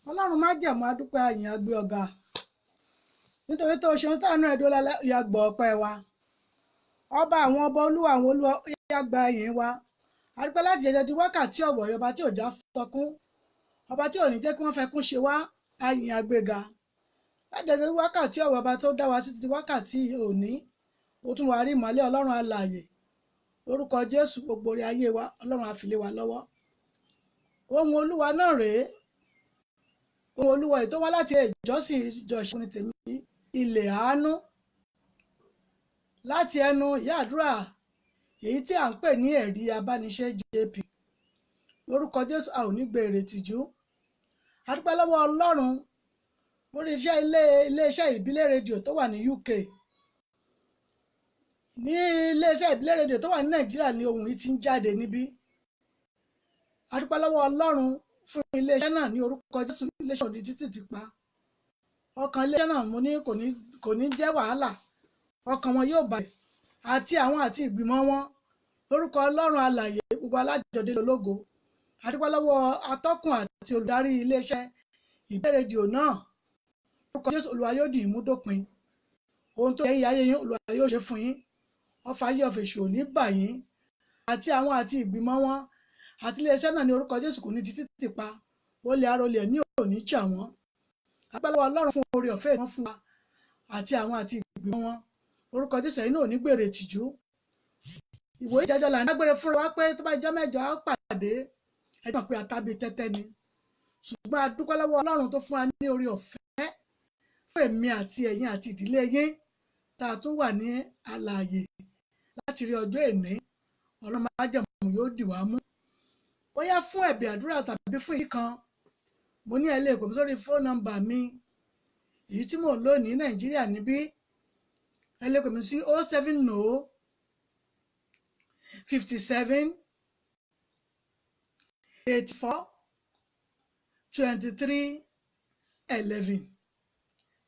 Ọlọ́run má jẹ̀mú adúpẹ́ àyìn agbé ọ̀gá nítorí tó ṣeun táànù ẹ̀dọ́ ya gbọ́ ọpẹ́ wa ọba àwọn ọba olúwa àwọn olúwa ya gba àyìn wa adúpẹ́ láti jẹjẹ di wákàtí ọ̀wọ̀ ọba tí ò já sọkún ọba tí ò ní jẹ́ kí wọ́n fẹ́ kún ṣe wá àyìn agbéga láti jẹjẹ di wákàtí ọ̀wọ̀ ọba tó dá wa sí ti wákàtí òní ó tún wá rí ìmọ́lẹ̀ ọlọ́run alààyè lórúkọ Jésù gbogbo orí ayé wa ọlọ́run á fi lé wa lọ́wọ́ ohun olúwa náà rèé ohun olúwa ètò wá láti ìjọsìn ìjọsìn ní tèmi ilẹ̀ àánú láti ẹnu ìyá àdúrà èyí tí à ń pè ní Eriabanise JP lórúkọ Jésù a ò ní gbé ìrètí jù a dúpẹ́ lọ́wọ́ ọlọ́run lórí iléeṣẹ́ ìbílẹ̀ rédíò tó wà ní UK ní iléeṣẹ́ ìbílẹ̀ rédíò tó wà ní Nàìjíríà ní ohun yìí ti ń jáde níbí a dúpẹ́ lọ́wọ́ ọlọ́run fún iléeṣẹ́ náà ní orúkọ Jésù iléeṣẹ́ òdì títì ti pa ọkàn iléeṣẹ́ náà mo ní kò ní jẹ́ wàhálà ọkàn wọn yóò balẹ̀ àti àwọn àti ìgbìmọ̀ wọn lórúkọ Ọlọ́run alààyè gbogbo alájọdé ológo. A dúpẹ́ lọ́wọ́ atọ́kùn àti olùdarí iléeṣẹ́ ìgbérédìò náà lórúkọ Jésù. Olúwa yóò di ìmúdópin ohun tó yẹ ayé yín Olúwa yóò ṣe fún yín. Ọfà ayé ọ̀fẹ́ èṣù ò ní bà yín àti àwọn àti ìgbìmọ̀ wọn àti iléeṣẹ́ náà ní orúkọ Jésù kò ní di títì pa. Olè arólè ní òní jà wọ́n. A dúpẹ́ lọ́wọ́ Ọlọ́run fún oore ọ̀fẹ́ wọn fún wa àti àwọn àti ìgbìmọ̀ wọn lórúkọ Jésù. Ẹ̀yin náà ò ní gbèrè ìtìjú. Ìwòye ìjẹ́jọ́ là ń dágbére fúnra wa pé tó bá jẹ́ mẹ́jọ á pàdé ẹjọ́ pé àtàbí tẹ́tẹ́ ni, ṣùgbọ́n a dúpẹ́ lọ́wọ́ Ọlọ́run tó fún wa ní oore ọ̀fẹ́ fún èmi àti ẹ̀yin àti ìdílé yín tá a tún wà ní alààyè láti rí ọjọ́ èní. Ọlọ́run májẹ̀mú yóò dì wá mú. Bóyá fún ẹ̀bẹ̀ àdúrà tàbí fún ìdí kan, mo ní ẹ lè pè mí sórí fóònù nọ́mbà mi èyí tí mò ń lò ní Nàìjíríà níbí. Ẹ lè pè mí sí 070 57 84 23 11.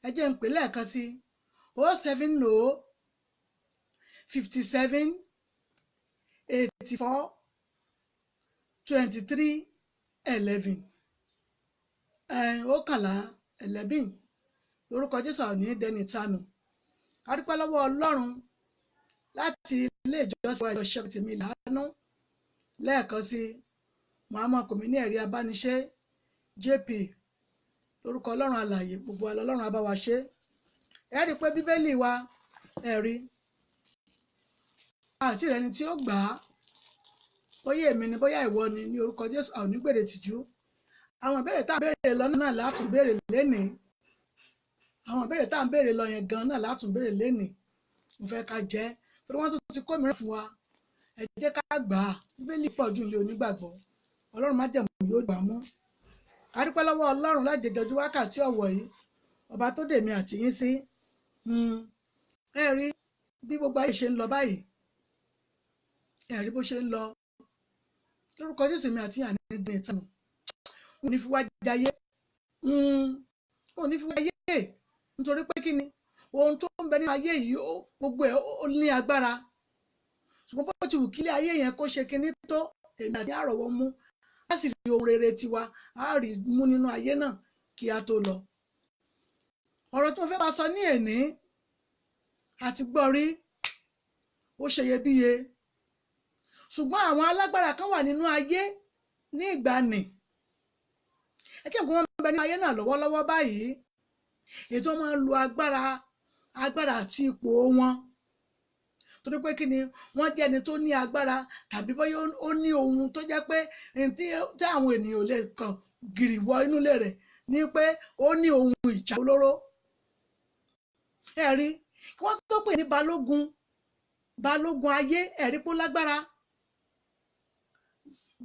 Ẹ jẹ́ n pè lẹ́ẹ̀kan sí 070 57 84 23 11. 11 lórúkọ Jésù àwọn ní dẹni ìtanù. A dúpẹ́ lọ́wọ́ Ọlọ́run láti ilé ìjọsìn wa ìjọsìn tèmi ìlànà lẹ́ẹ̀kan sí Muhammad kò mí ní Eriabanise JP lórúkọ Ọlọ́run alààyè gbogbo Ọlọ́run á bá wa ṣe. Ẹ rí i pé Bíbélì wa ẹ̀rí àti ìrẹni tí ó gbà á bóyá èmi ni bóyá ìwọ ni ní orúkọ Jésù àwọn onígbèrè tìjú. Àwọn ìbéèrè tá à ń béèrè lọ náà látún béèrè lénìí. Àwọn ìbéèrè tá à ń béèrè lọ yẹn gan náà látún béèrè lénìí. Mo fẹ́ ká jẹ́ torí wọ́n tún ti kó mìíràn fún wa. Ẹ jẹ́ ká gbà á. Bíbélì pọ̀ ju ilé onígbàgbọ́. Ọlọ́run májẹ̀mú yóò gbà mú. A dúpẹ́ lọ́wọ́ Ọlọ́run láti jọjú wákàtí ọ̀wọ̀ yìí ọba tó dèmi àti yín sí. Ẹ rí bí gbogbo ayé ṣe ń lọ báyìí. Ẹ rí bó ṣe ń lọ. Lórúkọ Jésù mi àti yàn ní dín ìtàn. Wọ́n ní fi wá jayé. Wọ́n ní fi wá yé nítorí pé kí ni ohun tó ń bẹ nínú ayé yìí gbogbo ẹ̀ ó ní agbára. Ṣùgbọ́n bó ti wù kílé ayé yẹn kó ṣe kíní tó èmi àti àrọ̀wọ́ mú a sì rí ohun rere tiwa a rí mú nínú ayé náà kí a tó lọ. Ọ̀rọ̀ tí mo fẹ́ bá sọ ní èní àti gbọ́ rí ó ṣe iyebíye. Ṣùgbọ́n àwọn alágbára kan wà nínú ayé ní ìgbàanì. Ẹ kí wọ́n ń bẹ ní ayé náà lọ́wọ́lọ́wọ́ báyìí. Ètò máa ń lo agbára àti ipò wọn. Torí pé kí ni wọ́n jẹ́ ẹni tó ní agbára tàbí bóyá ó ní ohun tó jẹ́ pé tí àwọn ènìyàn ò lè kàn gìrì wọ inú ilé rẹ̀ ní pé ó ní ohun ìjà olóró. Ẹ rí kí wọ́n tó pè ní balógun ayé ẹ̀rí pó lágbára.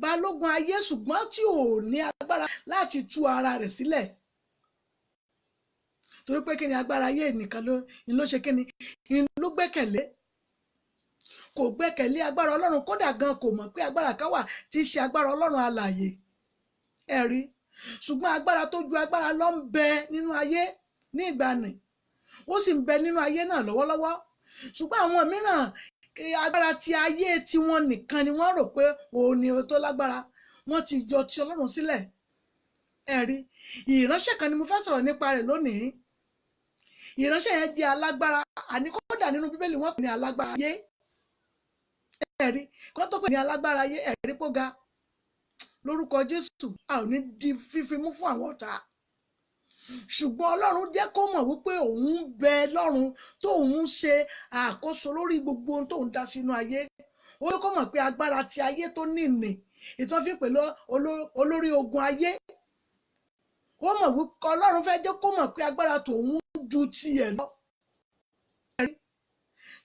Balógun ayé ṣùgbọ́n tí ò ní agbára láti tú ara rẹ̀ sílẹ̀. Torí pé kí ni agbára ayé nìkan ló ṣe kí ni ló gbẹ́kẹ̀lé. Kò gbẹ́kẹ̀lé agbára Ọlọ́run kódà gan kò mọ̀ pé agbára kan wà tí í ṣe agbára Ọlọ́run alààyè. Ẹ rí ṣùgbọ́n agbára tó ju agbára lọ ń bẹ nínú ayé ní ìgbàanì. Ó sì ń bẹ nínú ayé náà lọ́wọ́lọ́wọ́. Ṣùgbọ́n àwọn mìíràn agbára ti ayé tiwọn nìkan ni wọ́n rò pé òun ni ó tó lágbára. Wọ́n ti jọ ti Ọlọ́run sílẹ̀. Ẹ rí ìránṣẹ́ kan ni mo fẹ́ sọ̀rọ̀ nípa rẹ̀ lónìí. Ìránṣẹ́ yẹn jẹ́ alágbára àní kódà nínú Bíbélì wọ́n pè ní alágbára ayé. Ẹ rí kó tó pè ní alágbára ayé ẹ rí pó ga. Lórúkọ Jésù a ò ní di fífi mú fún àwọn ọ̀tá. Ṣùgbọ́n Ọlọ́run jẹ́ kó mọ̀ wípé òun ń bẹ lọ́run tóun ń ṣe àkóso lórí gbogbo ohun tóun dá sínú ayé. Ó yẹ kó mọ̀ pé agbára ti ayé tó nìní ìtàn fi pẹ̀lú olórí ogun ayé. Ó mọ̀ wípé Ọlọ́run fẹ́ jẹ́ kó mọ̀ pé agbára tòun ju tiẹ̀ lọ.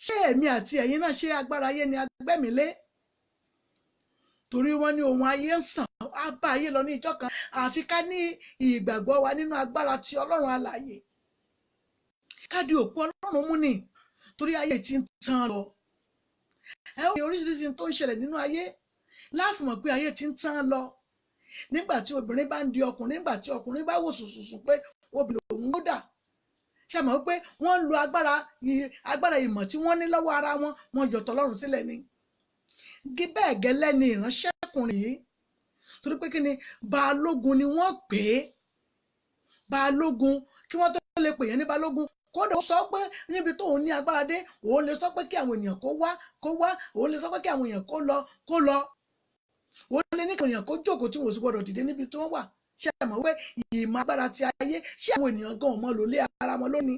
Ṣé èmi àti ẹ̀yin náà ṣe agbára ayé ni agbẹ́mílé? Torí wọ́n ní ohun ayé ń sàn á bá ayé lọ ní ìjọ kan àfi ká ní ìgbàgbọ́ wa nínú agbára ti Ọlọ́run alààyè. Ká di òpó Ọlọ́run mú ni torí ayé ti ń tán lọ. Ẹ ó ní oríṣiríṣi tó ń ṣẹlẹ̀ nínú ayé láàfin mọ̀ pé ayé ti ń tán lọ. Nígbà tí obìnrin bá ń di ọkùnrin, nígbà tí ọkùnrin bá wò sùsùsù pé obìnrin òun ló dà. ṣe mọ̀ pé wọ́n ń lo agbára ìmọ̀ tí wọ́n ní lọ́wọ́ ara wọn, wọ́n yọ tọlọ́run sílẹ̀ ni. Bẹ́ẹ̀ gẹ́lẹ́ ni ìránṣẹ́kùnrin yìí, torí pé kí ni balógun ni wọ́n pè é, balógun, kí wọ́n tó lè pè yẹn ní balógun. Kódà ó sọ pé níbi tó òun ní agbára dé, òun lè sọ pé kí àwọn ènìyàn kó wá, òun lè sọ pé kí àwọn èèyàn kó lọ, òun lè ní kí àwọn èèyàn kó jókòó tí wọ́n sì gbọ́dọ̀ dìde níbi tí wọ́n wà. Ṣé ẹ mọ̀ pé ìmọ̀ agbára ti ayé, ṣé àwọn ènìyàn gan ọmọ lò lé ara wọn lónìí?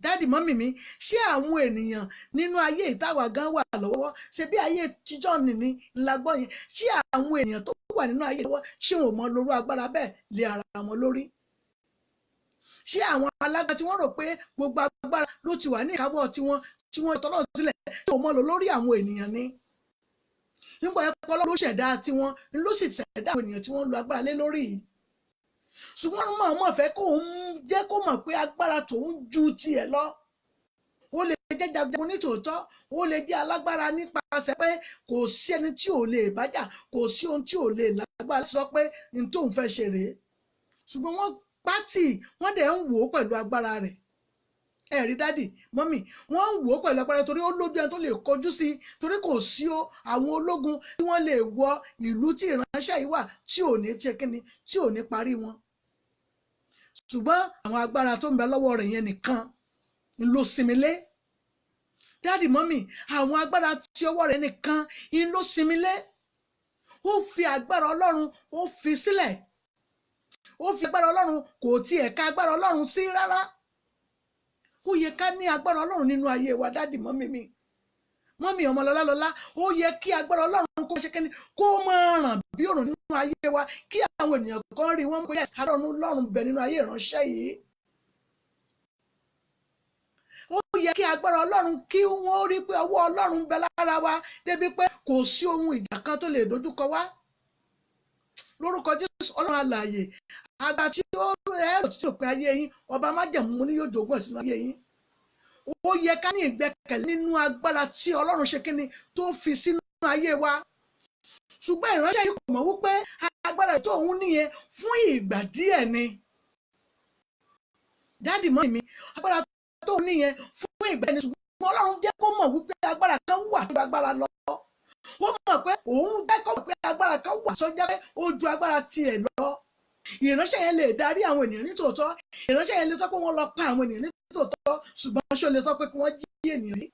Dáàdì mọ́mì mi, ṣé àwọn ènìyàn nínú ayé ìtawà gan wà lọ́wọ́, ṣe bí ayé tíjọ́ nìní ńlá gbọ́ yẹn, ṣé àwọn ènìyàn tó wà nínú ayé lọ́wọ́, ṣé wọn ò mọ lórú agbára bẹ́ẹ̀ lé ara wọn lórí? Ṣé àwọn alágbára tí wọ́n rò pé gbogbo agbára ló ti wà ní ìkáwọ́ tí wọ́n tọ́lọ́ sílẹ̀, ṣé wọn mọ lò lórí àwọn ènìyàn ni? Nígbà yẹn pọ́lọ́ ló ṣẹ̀dá tiwọn, ló sì ṣẹ̀dá àwọn ènìyàn tí wọ́n ń lo agbára lé lórí yìí. Ṣùgbọ́n mọ̀ fẹ́ kó ń jẹ́ kó mọ̀ pé agbára tòun ju tiẹ̀ lọ. Ó lè jẹ́ jagun ní tòótọ́, ó lè jẹ́ alágbára nípasẹ̀ pé kò sí ẹni tí ò lè bájà, kò sí ohun tí ò lè lágbára sọ pé ní tóun fẹ́ ṣe rèé. Ṣùgbọ́n wọ́n pátì, wọ́n dẹ̀ ń wò ó pẹ̀lú agbára rẹ̀. Ẹ rí dádì mọ́mì, wọ́n ń wò ó pẹ̀lú agbára torí ó lójú ẹni tó lè kojú sí i, torí kò sí àwọn ológun tí wọ́n lè wọ ìlú tí ìránṣẹ́ yìí wà tí ò ní ṣe kíni, tí ò ní parí wọn. Ṣùgbọ́n àwọn agbára tó ń bẹ lọ́wọ́ rẹ̀ yẹn nìkan ló sinmi lé. Dádì mọ́mì, àwọn agbára tí ọwọ́ rẹ̀ nìkan ló sinmi lé. Ó fi agbára Ọlọ́run, ó fi sílẹ̀. Ó fi agbára Ọlọ́run, kò tiẹ̀ ka agbára Ọlọ́run sí rárá. Ó yẹ ká ní agbára Ọlọ́run nínú ayé wa, dádì mọ́mì mi. Mọ́mì ọmọlọ́lá, ó yẹ kí agbára Ọlọ́run kó ṣe kíni, kó máa ràn bí òrùn nínú ayé wa, kí àwọn ènìyàn kan rí wọn pé Ọlọ́run bẹ nínú ayé ìránṣẹ́ yìí. Ó yẹ kí agbára Ọlọ́run, kí wọ́n rí pé ọwọ́ Ọlọ́run bẹ lára wa, débi pé kò sí ohun ìjà kan tó lè dojúkọ wá. Lórúkọ Jésù Ọlọ́run alààyè, agbára tí ó ẹ̀rọ tí ó pin ayé yín, ọba májẹ̀mú ní yóò jogún ẹ̀ sínú ayé yín. Ó yẹ ká ní ìgbẹ́kẹ̀lé nínú agbára tí Ọlọ́run ṣe kíni, tó fi sínú ayé wa. Ṣùgbọ́n ìránṣẹ́ yìí kò mọ̀ wípé agbára tó òun níyẹn fún ìgbà díẹ̀ ni. Dáàdì mọ́ mi, agbára tó òun níyẹn fún ìgbà díẹ̀ ni, ṣùgbọ́n Ọlọ́run jẹ́ kó mọ̀ wípé agbára kan wà tó agbára lọ. Ó mọ̀ pé òun jẹ́ kó mọ̀ pé agbára kan wà tó jẹ́ pé ó ju agbára tiẹ̀ lọ. Ìránṣẹ́ yẹn lè darí àwọn ènìyàn nítòótọ́, ìránṣẹ́ yẹn lè sọ pé wọ́n lọ pa àwọn ènìyàn nítòótọ́, ṣùgbọ́n ṣé ó lè sọ pé kí wọ́n jí ènìyàn yìí?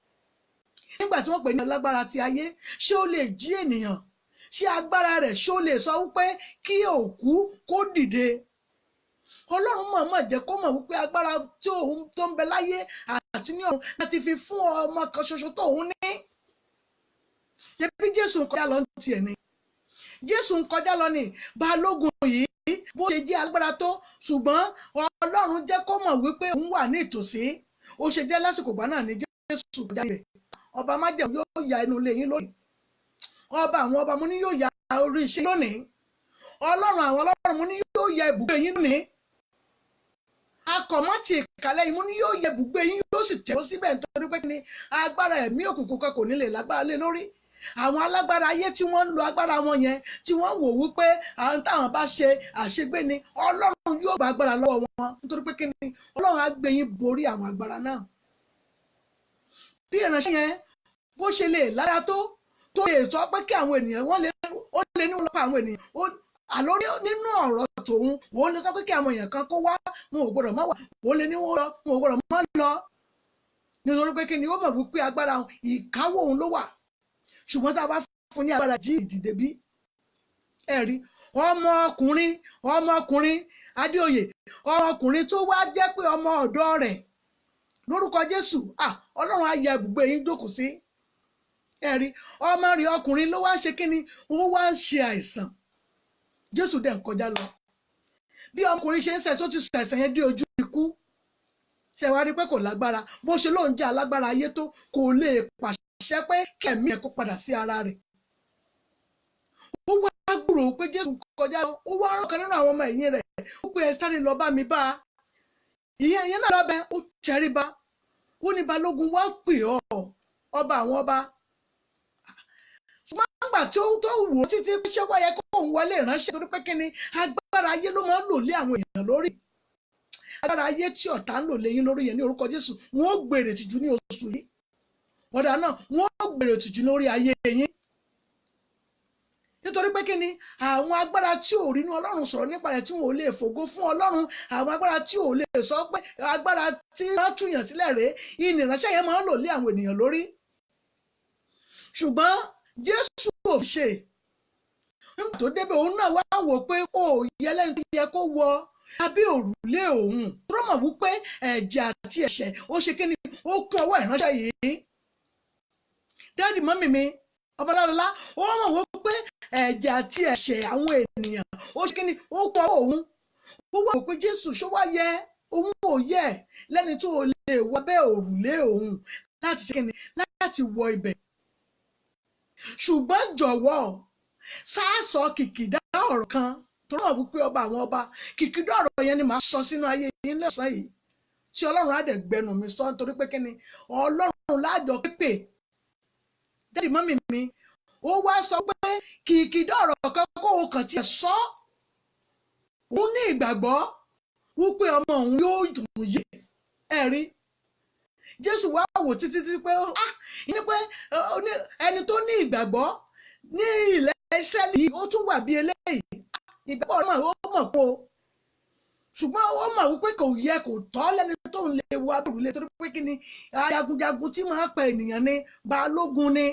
Nígbà tí wọ́n pè ní alágbára ti ayé, ṣé ó lè jí ènìyàn? Ṣé agbára rẹ̀ ṣé ó lè sọ wípé kí òkú kó dìde? Ọlọ́run mọ̀ọ́mọ̀ jẹ́ kó mọ̀ wípé agbára tó ń bẹ láyé àti ní ọ̀run láti fi fún ọmọ kan ṣoṣo tó òun ní. Ṣebí Jésù ń kọjá lọ tiẹ̀ ni. Jésù ń kọjá lọ ní balógun yìí, bó ṣe jẹ́ agbára tó, ṣùgbọ́n Ọlọ́run jẹ́ kó mọ̀ wípé òun wà ní ìtòsí. Ó ṣe jẹ́ lásìkò gbà náà ni Jésù kọjá rẹ̀. Ọba májẹ̀mú yóò ya inú ilé yín lónìí. Ọba àwọn ọba mo ní yóò ya orí iṣẹ́ lónìí. Ọlọ́run àwọn ọlọ́run mo ní yóò ya ibùgbé yín lónìí. Akọ̀mọ́tì ìkàlẹ̀ yín mo ní yóò ya ibùgbé yín, yóò sì tẹ̀wọ́ síbẹ̀ nítorí pé ní agbára ẹ̀mí òkùnkùn kan kò ní lè lágbára lé lórí. Àwọn alágbára ayé tí wọ́n ń lo agbára wọn yẹn, tí wọ́n wò wípé àwọn táwọn bá ṣe àṣegbé ni, Ọlọ́run yóò gba agbára lọ́wọ́ wọn nítorí pé kí ni Ọlọ́run á gbé yín borí àwọn agbára náà. Bí ìránṣẹ́ yẹn bó ṣe lè lára tó lè sọ pé kí àwọn ènìyàn ó lè ní wọn lọ́pọ̀ àwọn ènìyàn, àlọ́ nínú ọ̀rọ̀ tòun òun lè sọ pé kí àwọn èèyàn kan kó wá, wọn ò gbọdọ̀ má wá, òun lè ní wọn lọ, wọn ò gbọdọ̀ má lọ, nítorí pé kí ni ó mọ̀ wípé agbára ìkáwọ́ òun ló wà. Ṣùgbọ́n tá a bá fún ní agbára jí ìdìde bí ẹ̀rí ọmọkùnrin Adéoyè, ọmọkùnrin tó wá jẹ́ pé ọmọ ọ̀dọ́ rẹ̀, lórúkọ Jésù Ọlọ́run á ya ibùgbé yín jókòó sí. Ẹ̀rí ọmọ rẹ̀ ọkùnrin ló wá ṣe kíni, ó wá ń ṣe àìsàn. Jésù dẹ̀ ń kọjá lọ. Bí ọmọkùnrin ṣe ń ṣẹ̀ tó ti sọ àìsàn yẹn dé ojú ikú. Ṣé wá rí pé kò lágbára, bó ṣe lóun jẹ́ alágbára ayé tó, kò lè pàṣẹ pé kẹ̀mí ẹ̀ kó padà sí ara rẹ̀. Ó wá gbúrò pé Jésù kọjá lọ, ó wá rán kan nínú àwọn ọmọ ẹ̀yìn rẹ̀, ó pé ẹ sáré lọ bá mi bá a. Ìyẹn náà lọ́bẹ̀, ó tẹríba, ó ní balógun wá pè ọ́, ọba àwọn ọba. Ṣùgbọ́n àgbà tí ó wò ó títí ṣé wáyé kó òun wọlé ìránṣẹ́ torí pé kí ni agbára ayé ló máa ń lò lé àwọn èèyàn lórí. agbára ayé tí ọ̀tá ń lò léyìn lórí yẹn ní orúkọ Jésù wọn ó gbèrè tìjú ní oṣù yìí ọ̀dà náà wọn ó gbèrè tìjú lórí ayé yín nítorí pé kí ni àwọn agbára tí ò rí inú Ọlọ́run sọ̀rọ̀ nípa rẹ̀ tí wọn ò lè fògo fún Ọlọ́run àwọn agbára tí ò lè sọ pé agbára tí wọ́n túyàn sílẹ̀ rèé ìnìránṣẹ́ yẹn máa ń lò lé àwọn ènìyàn lórí ṣùgbọ́n Jésù ò fi ṣe nígbà tó débẹ̀ òun náà wá wò pé ó yẹ lẹ́nu tó yẹ kó wọ abẹ́ òrùlé òun tó mọ̀ wípé ẹ̀jẹ̀ àti ẹ̀ṣẹ̀ ó ṣe kí ni ó kún ọwọ́ ìránṣẹ́ yìí dáàdì mọ́mì mi ọbalárọlá ó mọ̀ wípé ẹ̀jẹ̀ àti ẹ̀ṣẹ̀ àwọn ènìyàn ó ṣe kí ni ó kún ọwọ́ òun ó wà wípé Jésù ṣó wá yẹ òun ò yẹ lẹ́ni tó lè wọ abẹ́ òrùlé òun láti ṣe kí ni láti wọ ibẹ̀ ṣùgbọ́n jọ̀wọ́ sáàsọ kìkìdá ọ̀rọ̀ kan tó rọ̀ wípé ọba àwọn ọba kìkìdá ọ̀rọ̀ yẹn ni màá sọ sínú ayé yín lọ́sàn-án yìí tí Ọlọ́run á dẹ̀ gbẹnu mi sọ nítorí pé kíni Ọlọ́run lájọ pípé dáàdì mọ́mì mi ó wá sọ pé kìkìdá ọ̀rọ̀ kan kó o kàn tiẹ̀ sọ òun ní ìgbàgbọ́ wípé ọmọ òun yóò dùn yé ẹ̀rí Jésù wá wò títí pé ẹni tó ní ìgbàgbọ́ ní ilẹ̀ Ísírẹ́lì yìí ó tún wà bí eléyìí ìgbàgbọ́ náà ó mọ̀ pé o ṣùgbọ́n ó mọ̀ wípé kò yẹ kò tọ́ lẹ́ni tó ń lè wo abẹ́rùlé torí pé kí ni jagunjagun tí máa pa ènìyàn ní balógun ni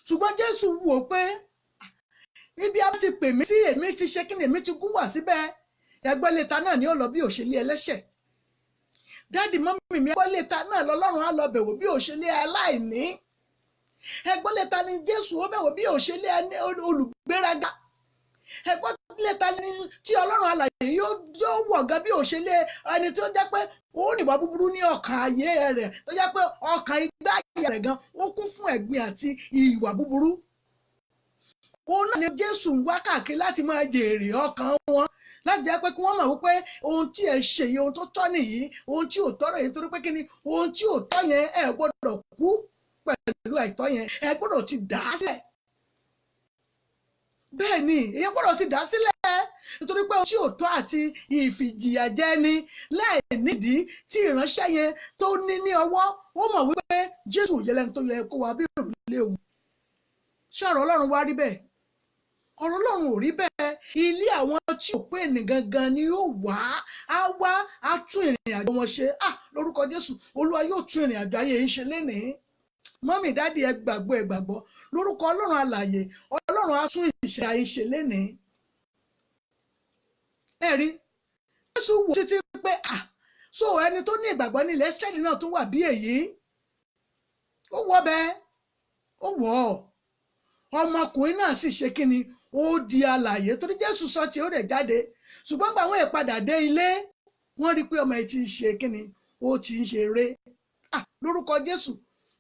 ṣùgbọ́n Jésù wò pé ibi a ti pè mí sí èmi ti ṣe kí ni èmi ti gún wà síbẹ̀ ẹgbẹ́ lẹ́ta náà ni ó lọ bí òṣèlé ẹlẹ́ṣẹ̀ dáàdì mọ́mì mi ẹgbẹ́ lẹ́ta náà lọ́lọ́run á lọ bẹ̀wò bí òṣèlé aláìní ẹgbọ́n lẹ́ta ni Jésù ó bẹ̀wò bí òṣèlé olùgbéraga ẹgbọ́n lẹ́ta ni tí Ọlọ́run alààyè yóò wọ̀gá bí òṣèlé ẹni tó jẹ́ pé ó níwà búburú ní ọkàn ayé rẹ̀ tó jẹ́ pé ọkàn igbá ayé rẹ̀ gan ó kún fún ẹ̀gbin àti ìwà búburú òun náà ni Jésù ń wá káàkiri láti máa jèrè ọkàn wọn láti jẹ́ pé kí wọ́n mọ̀ wípé ohun tí ẹ ṣe yìí ohun tó tọ́ nìyí ohun tí ò tọ́ rẹ̀ yìí torí pé kí ni ohun tí ò tọ́ yẹn ẹ gbọ́dọ̀ kú pẹ̀lú àìtọ́ yẹn ẹ gbọ́dọ̀ ti dà á sílẹ̀ bẹ́ẹ̀ ni èyí gbọ́dọ̀ ti dà á sílẹ̀ nítorí pé ohun tí ò tọ́ àti ìfìjìyàjẹni láì nídìí tí ìránṣẹ́ yẹn tó ní ọwọ́ ó mọ̀ wípé Jésù yẹlẹ́ni tó yẹ kó wá bí òrùlé òun ṣé ọ̀rọ̀ Ọlọ́run wá rí bẹ́ẹ̀ ọ̀rọ̀ Ọlọ́run ò rí bẹ́ẹ̀ ilé àwọn tí ò pé ní gangan ni yóò wá á tún ìrìn àjò wọn ṣe lórúkọ Jésù Olúwa yóò tún ìrìn àjò ayé yìí ṣe lénìí mọ́mì dáàdì ẹ gbàgbọ́ lórúkọ Ọlọ́run alààyè Ọlọ́run á tún ìṣe ayé ṣe lénìí ẹ rí Jésù wò títí pé so ẹni tó ní ìgbàgbọ́ ní ilẹ̀ Ísírẹ́lì náà tún wà bí èyí ó wọ́ bẹ́ẹ̀ ó wọ̀ ọ́ ọmọkùnrin náà sì ṣe kí ni ó di alààyè torí Jésù sọ tí ó rẹ̀ jáde ṣùgbọ́n gbà wọ́n ìpadà dé ilé wọ́n rí pé ọmọ yìí ti ń ṣe kí ni ó ti ń ṣe eré lórúkọ Jésù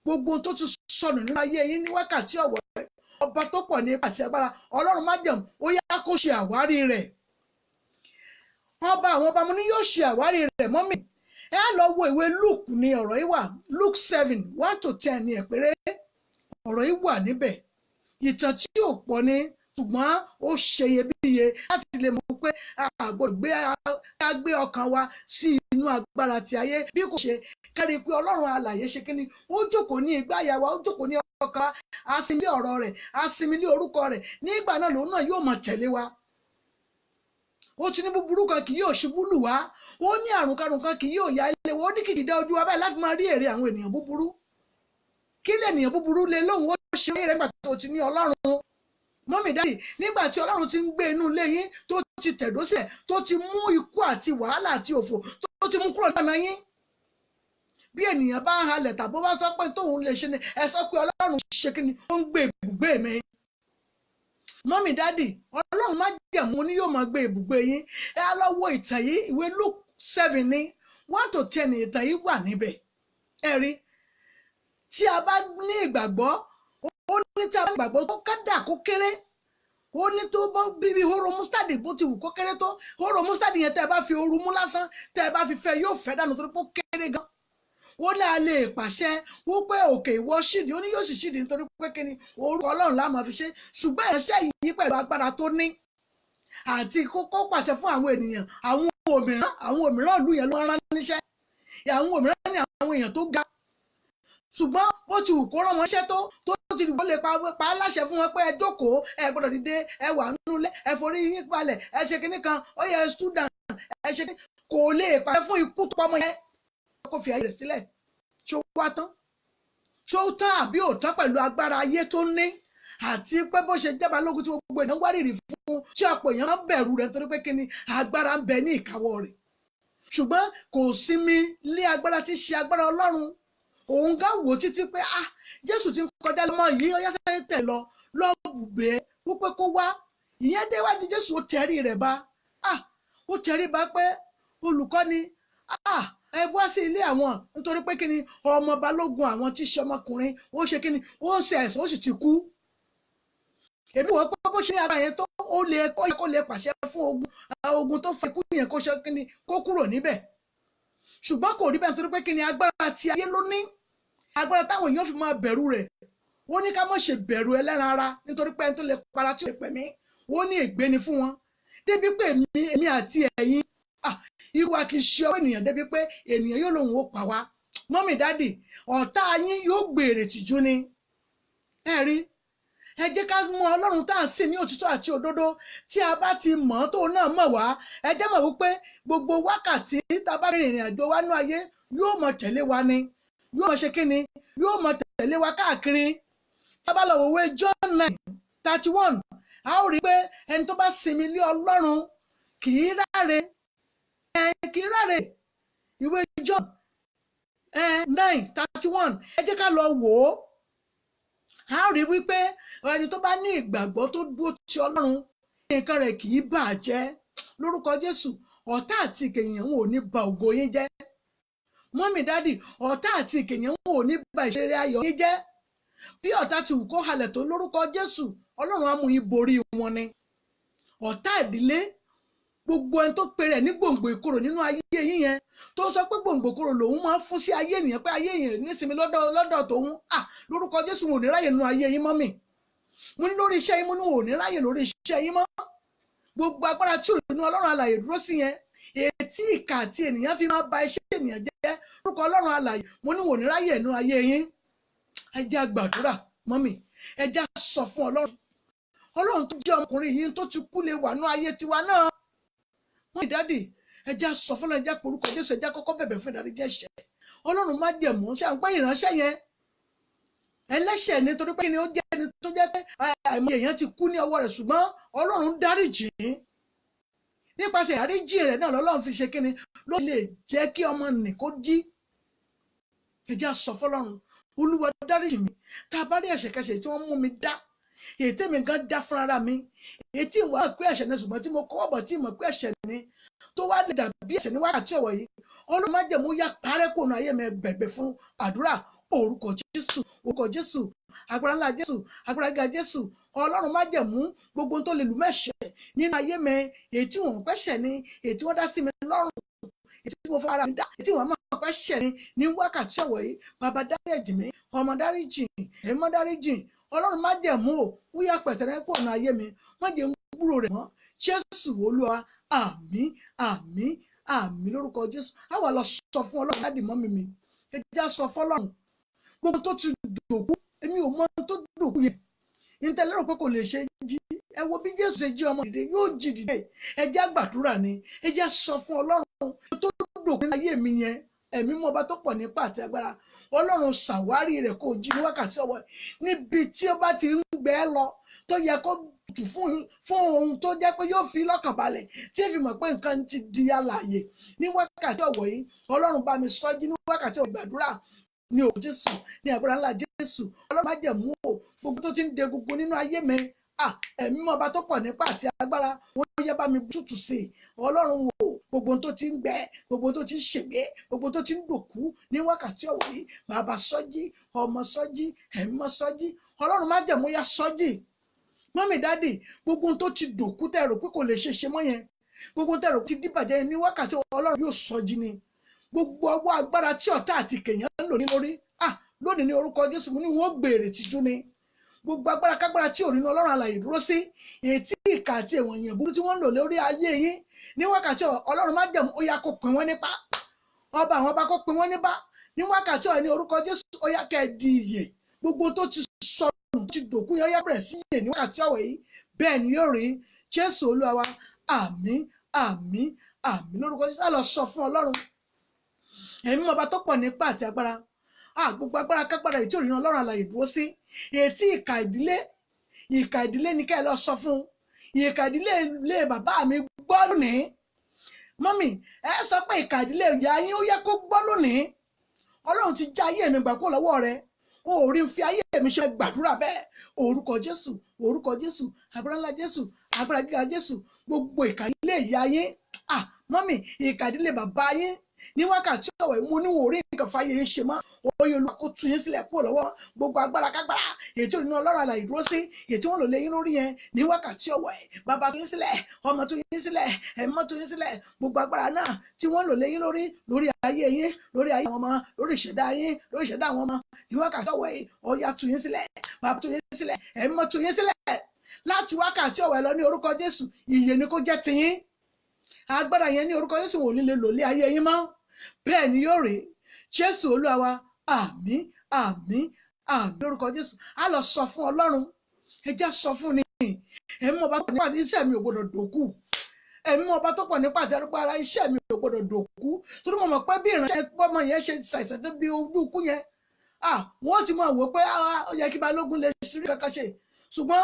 gbogbo tó ti sọnù nínú ayé yín ní wákàtí ọ̀wọ̀ rẹ̀ ọba tó pọ̀ ní ipa àti agbára Ọlọ́run májẹ̀mú ó yá kó ṣe àwárí rẹ̀ ọba àwọn ọba mo ní yóò ṣe àwárí rẹ̀ mọ́mì ẹ á lọ wo ìwé Luke ní ọ̀rọ̀ yìí wà Luke 7:1-10 ní ẹ̀pẹ́rẹ́ ọ̀rọ̀ yìí wà níbẹ̀ ìtàn tí ò pọ̀ ni ṣùgbọ́n ó ṣe iyebíye láti lè mọ̀ pé a gbé ọkàn wa sí inú agbára ti ayé bí kò ṣe kárí pé Ọlọ́run alààyè ṣe kíni ó jókòó ní igbá àyà wa ó jókòó ní ọkàn a sinmi ọ̀rọ̀ rẹ̀ a sinmi ní orúkọ rẹ̀ nígbà náà lòun náà yóò máa tẹ̀lé wa ó ti ní búburú kan kì yóò ṣubú lù wá ó ní àrùn karùn kan kì yóò ya ilé wa ó ní kìkìdá ojú wa báyìí láti máa rí èrè àwọn ènìyàn búburú kí lè ènìyàn búburú lè lóhùn ó ṣe eré nígbà tó ti ní Ọlọ́run mọ́mì dáàdì nígbà tí Ọlọ́run ti ń gbé inú ilé yín tó ti tẹ̀dó sílẹ̀ tó ti mú ikú àti wàhálà àti òfò tó ti mú kúrò lọ́nà yín bí ènìyàn bá ń halẹ̀ tàbí ó bá sọ pé tóun lè ṣe ni ẹ sọ pé Ọlọ́run ṣe kí ni ó ń gbé ibùgbé mi mọ́mì dáàdì Ọlọ́run má jẹ̀mú ni yóò máa gbé ibùgbé yín ẹ á lọ wo ìtàn yìí ìwé Luke 7 ní 1-10 ìtàn yìí wà níbẹ̀ ẹ rí tí a bá ní ìgbàgbọ́ ó ní tí a bá ní ìgbàgbọ́ tó kádà kó kéré ó ní tó bá bíbí hóró mustadi bó ti wù kó kéré tó hóró mustadi yẹn tẹ́ ẹ bá fi ooru mú lásán tẹ́ ẹ bá fi fẹ́ yóò fẹ́ dànù torí pé ó kéré gan ó ní a lè pàṣẹ wípé òkè ìwọ ṣídì ó ní yóò sì ṣídì nítorí pé kí ni orúkọ Ọlọ́run la máa fi ṣe ṣùgbọ́n ìránṣẹ́ yìí pẹ̀lú agbára tó ní àti kókó pàṣẹ fún àwọn ènìyàn. Àwọn òmíràn ìlú yẹn ló rán níṣẹ́. Àwọn òmíràn ní àwọn èèyàn tó ga. Ṣùgbọ́n bó ti wù kó rán wọn iṣẹ́ tó ti dìbò lè pa á láṣẹ fún wọn pé ẹ jókòó, ẹ gbọ́dọ̀ dìde, ẹ wà nínú ilé, ẹ forí yín balẹ̀, ẹ ṣe kinní kan, ó yẹ student, ẹ ṣe kinní, kò lè pàṣẹ fún ikú tó pamọ́ yẹn kó fi ayé rẹ̀ sílẹ̀. Ṣó wá tán? Ṣó tán àbí ò tán pẹ̀lú agbára ayé tó ní? Àti pé bó ṣe jẹ́ balógun tí gbogbo èèyàn wárìrì fún, tí ọ̀pọ̀ èèyàn máa ń bẹ̀rù rẹ̀ nítorí pé kíni agbára ń bẹ ní ìkáwọ́ rẹ̀. Ṣùgbọ́n kò sinmi lé agbára tí ṣe agbára Ọlọ́run. Òun gá wò títí pé Jésù ti ń kọjá lọ́mọ yìí, ó yá fẹ́ẹ́ tẹ̀ lọ bùgbé wípé kó wá. Ìyẹn déwájú Jésù ó tẹrí rẹ̀ bá. Ó tẹrí bá pé olùkọ́ni, ẹ wá sí ilé àwọn, nítorí pé kíni ọmọ balógun àwọn tí ṣe ọmọkùnrin ó ṣe kíni ó ṣe ẹ̀sìn ó sì ti kú. Èmi wò pé bó ṣe ara yẹn tó ó yẹ kó lè pàṣẹ fún ogun tó fa ikú yẹn kó ṣe kíni kó kúrò níbẹ̀. Ṣùgbọ́n kò rí bẹ́ẹ̀ nítorí pé kíni agbára ti ayé ló ní, agbára táwọn èèyàn fi máa bẹ̀rù rẹ̀. Ó ní ká má ṣe bẹ̀rù ẹlẹ́ran ara nítorí pé ẹni tó lè para tí ó lè pẹ̀mí, ó ní ègbé ni fún wọn. Débi pé èmi àti ẹ̀yin ìwà kì í ṣe ọwọ́ ènìyàn, débi pé ènìyàn yóò lòun ó pa wá. Mọ́mì dádì, ọ̀tá yín yóò gbèrè tìjú ni. Ẹ rí, ẹ jẹ́ ká mọ Ọlọ́run tá à ń sìn ní òtítọ́ àti òdodo. Tí a bá ti mọ̀ ọ́ tóun náà mọ̀ wá, ẹ jẹ́ mọ̀ wípé gbogbo wákàtí tá a bá rìnrìn àjò wa nú ayé yóò mọ tẹ̀lé wa ni, yóò mọ ṣe kíni, yóò mọ tẹ̀lé wa káàkiri. Tá a bá lọ wòwe John 9:31, a ó rí pé ẹni tó bá sinmi lé Ọlọ́run kì í ráre. Ìwé John 9:31, ẹ jẹ́ ká lọ wò ó. A rí wípé ẹni tó bá ní ìgbàgbọ́ tó dúró ti Ọlọ́run, nǹkan rẹ̀ kì í bàjẹ́. Lórúkọ Jésù, ọ̀tá àti ìkẹyìn wọn ò ní ba ògo yín jẹ́. Mọ́mì dádì, ọ̀tá àti ìkẹyìn wọn ò ní ba ìṣeré ayọ̀ yín jẹ́. Bí ọ̀tá ti wù kó halẹ̀ tó, lórúkọ Jésù, Ọlọ́run á mú yín borí wọn ni. Ọ̀tá ìdílé, gbogbo ẹni tó pe rẹ̀ ní gbòǹgbò ìkorò nínú ayé yín yẹn, tó sọ pé gbòǹgbò ìkorò lòun máa ń fún sí ayé ènìyàn, pé ayé ènìyàn nísinmi lọ́dọ̀ tòun, lórúkọ Jésù wọn ò ní ráyè nínú ayé yín mọ́mì. Mo ní lórí iṣẹ́ yín, mo ní wọn ò ní ráyè lórí iṣẹ́ yín mọ́. Gbogbo agbára tí òrìnú Ọlọ́run alààyè dúró sí yẹn, ètí ìkà àti ènìyàn fi máa ba iṣẹ́ ènìyàn jẹ́, lórúkọ Ọlọ́run alààyè, mo ní wọn ò ní ráyè nínú ayé yín. Ẹ jẹ́ á gbàdúrà mọ́mì, ẹ jẹ́ á sọ fún Ọlọ́run tó jẹ́ ọmọkùnrin yìí tó ti kú lè wà nínú ayé tiwa náà. Wọ́n ìdádì, ẹ jẹ́ á sọ fún Ọlọ́run, ẹ jẹ́ á porúkọ Jésù, ẹ jẹ́ á kọ́kọ́ bẹ̀bẹ̀ fún ìdáríjì ẹ̀ṣẹ̀. Ọlọ́run má jẹ̀mú ṣe à ń pẹ́ ìránṣẹ́ yẹn ẹlẹ́ṣẹ̀ nítorí pé ó jẹ́ ẹni tó jẹ́ pé àìmọye èèyàn ti kú ní ọwọ́ rẹ̀, ṣùgbọ́n Ọlọ́run dáríjì nípasẹ̀ ìdáríjì rẹ̀ náà lọ́lọ́run fi ṣe kíni ló lè jẹ́ kí ọmọ nì kó jí. Ẹ jẹ́ á sọ fọ́lọ́run, Olúwa dáríjì mi. Tá a bá rí ẹ̀ṣẹ̀kẹ́ṣẹ̀ tí wọ́n mú mi dá, èyí tèmi gan dá fúnra mi, èyí tí ìwà pé ẹ̀ṣẹ̀ ni ṣùgbọ́n tí mo kọ́wọ́ bọ̀ tí mo pé ẹ̀ṣẹ̀ ni tó wá lè dàbí ẹ̀ṣẹ̀ ní wákàtí ọ̀wọ̀ yìí, Ọlọ́run má jẹ̀mú yá parẹ́ kò nù ayé mi, bẹ̀bẹ̀ fún àdúrà. Orúkọ Jésù, orúkọ Jésù, agbára ńlá Jésù, agbára gíga Jésù. Ọlọ́run má jẹ̀mú gbogbo tó lè lù mẹ́ṣẹ̀ nínú ayé mi, èyí tí wọ́n pẹ́ṣẹ̀ ni, èyí tí wọ́n dá sí mi lọ́rùn, èyí tí mo fẹ́ ara mi dá, èyí tí wọ́n máa pẹ́ṣẹ̀ ni ní wákàtí ọ̀wọ̀ yìí. Bàbá dáríjì mi, ọmọ dáríjì, ẹ̀mọ́ dáríjì. Ọlọ́run má jẹ̀mú ó yá pẹ̀tẹ́rẹ́ kò nù ayé mi, má jẹ́ ń gbúrò rẹ̀ mọ́. Jésù Olúwa, àmín, àmín, àmín lórúkọ Jésù. A wà lọ sọ fún Ọlọ́run, láti mọ́mì mi, ẹ jẹ́ á sọ fọ́lọ́run gbogbo tó ti dòkú, èmi ò mọ tó dòkú yẹn, ìtẹ́lẹ́rò pé kò lè ṣe jí. Ẹ wo bí Jésù ṣe jí ọmọ dìde, yóò jí dìde. Ẹ jẹ́ á gbàdúrà ni, ẹ jẹ́ á sọ fún Ọlọ́run tó dòkú nínú ayé mi yẹn, ẹ̀mí mọ́ ọba tó pọ̀ nípa àti agbára. Ọlọ́run ṣàwárí rẹ̀ kó jí ní wákàtí ọwọ́ níbi tí ó bá ti ń gbẹ́ lọ, tó yẹ kó tù fún ohun tó jẹ́ pé yóò fi lọ́kàn balẹ̀, tí ó fi mọ̀ pé nǹkan ti di alààyè ní wákàtí ọwọ́ yìí. Ọlọ́run bá mi sọ́jí ní wákàtí ọwọ́ gbàdúrà ní orúkọ Jésù, ní agbára ńlá Jésù. Ọlọ́run má jẹ̀mú gbogbo tó ti ń de gbogbo nínú ayé mi, ẹ̀mí mọ́ ọba tó pọ̀ nípa àti agbára, wọ́n yẹ bá mi tútù sí i. Ọlọ́run wò gbogbo tó ti ń gbẹ, gbogbo tó ti ń ṣègbé, gbogbo tó ti ń dòkú ní wákàtí ọ̀wọ̀ yìí. Bàbá sọ́jí, ọmọ sọ́jí, ẹ̀mí mọ́ sọ́jí. Ọlọ́run má jẹ̀mú yá sọ́jí. Mọ́mì dádì, gbogbo tó ti dòkú tẹ́ rò pé kò lè ṣe mọ́ yẹn, gbogbo tẹ́ rò pé ti dìbàjẹ́ ní wákàtí Ọlọ́run yóò sọ́jí ni. Gbogbo ọwọ́ agbára tí ọ̀tá àti kèèyàn ń lò ní lórí, lónìí ní orúkọ Jésù, mo ní wọ́n gbèrè tìjú ni, gbogbo agbára kágbára tí ò nínú Ọlọ́run alààyè dúró sí, ètí ìkà àti ẹ̀wọ̀n èèyàn burú tí wọ́n ń lò lórí ayé yín ní wákàtí Ọlọ́run májẹ̀mú ó yá kó pín wọ́n nípa, ọba àwọn ọba kó pín wọ́n nípa ní wákàtí ní orúkọ Jésù ó yá kẹ́ di ìyè, gbogbo tó ti sọnù ti dòkú yẹn ó yá bẹ̀rẹ̀ sí ìyè ní wákàtí yìí, bẹ́ẹ̀ ni yóò rí. Jésù Olúwa wa, àmín àmín àmín lórúkọ Jésù. Á lọ sọ fún Ọlọ́run, ẹ̀mí ọba tó pọ̀ nípa àti agbára, gbogbo agbára kágbára èyí tí ò rí Ọlọ́run alààyè dúró sí, ètí ìkà ìdílé ni kẹ́ ẹ lọ sọ fún, ìkà ìdílé ilé bàbá mi gbọ́ lónìí, mọ́mì ẹ sọ pé ìkà ìdílé ìyá yín ó yẹ kó gbọ́ lónìí. Ọlọ́run ti já ayé mi gbà kó lọ́wọ́ rẹ, o ò rí fi ayé mi ṣe gbàdúrà bẹ́ẹ̀, orúkọ Jésù, orúkọ Jésù, agbára ńlá Jésù, agbára gíga Jésù, gbogbo ìkà ìdílé ìyá yín, mọ́mì ìkà ìdílé bàbá yín ní wákàtí ọ̀wẹ̀ mo ní wò rí nǹkan fàyè ń ṣe mọ́, oyè Olúwa kó tú yín sílẹ̀ kúrò lọ́wọ́ gbogbo agbára kágbára ètò ìrìnà Ọlọ́run alààyè dúró sí, ètò wọn lò lé yín lórí yẹn ní wákàtí ọ̀wẹ̀, bàbá tú yín sílẹ̀, ọmọ tú yín sílẹ̀, ẹ̀mọ́ tú yín sílẹ̀, gbogbo agbára náà tí wọ́n lò lé yín lórí ayé yín, lórí ayé àwọn ọmọ, lórí ìṣẹ̀dá yín, lórí ìṣẹ̀dá àwọn ọmọ ní wákàtí ọ̀wẹ̀ ó yá tú yín sílẹ̀, bàbá tú yín sílẹ̀, ẹ̀mọ́ tú yín sílẹ̀ láti wákàtí ọ̀wẹ̀ lọ ní orúkọ Jésù. Ìyè ni kó jẹ́ tiyín, agbára yẹn ní orúkọ Jésù ò ní lè lò lé ayé yín mọ́, bẹ́ẹ̀ ni yóò rí. Jésù Olúwa wa, àmín àmín àmín lórúkọ Jésù. Á lọ sọ fún Ọlọ́run, ẹ já sọ fún ni, ẹ̀mí ọba tó nípa iṣẹ́ mi ò gbọdọ̀ dòkú, ẹ̀mí ọba tó pọ̀ nípa àti arúgbó ara iṣẹ́ mi ò gbọdọ̀ dòkú, torí mo mọ̀ pé bí ìránṣẹ́ pọ́mọ yẹn ṣe ṣàìsàn tó bí ojú ikú yẹn, wọ́n ti mọ̀ wò pé ó yẹ kí balógun lè ṣírí kankan ṣe, ṣùgbọ́n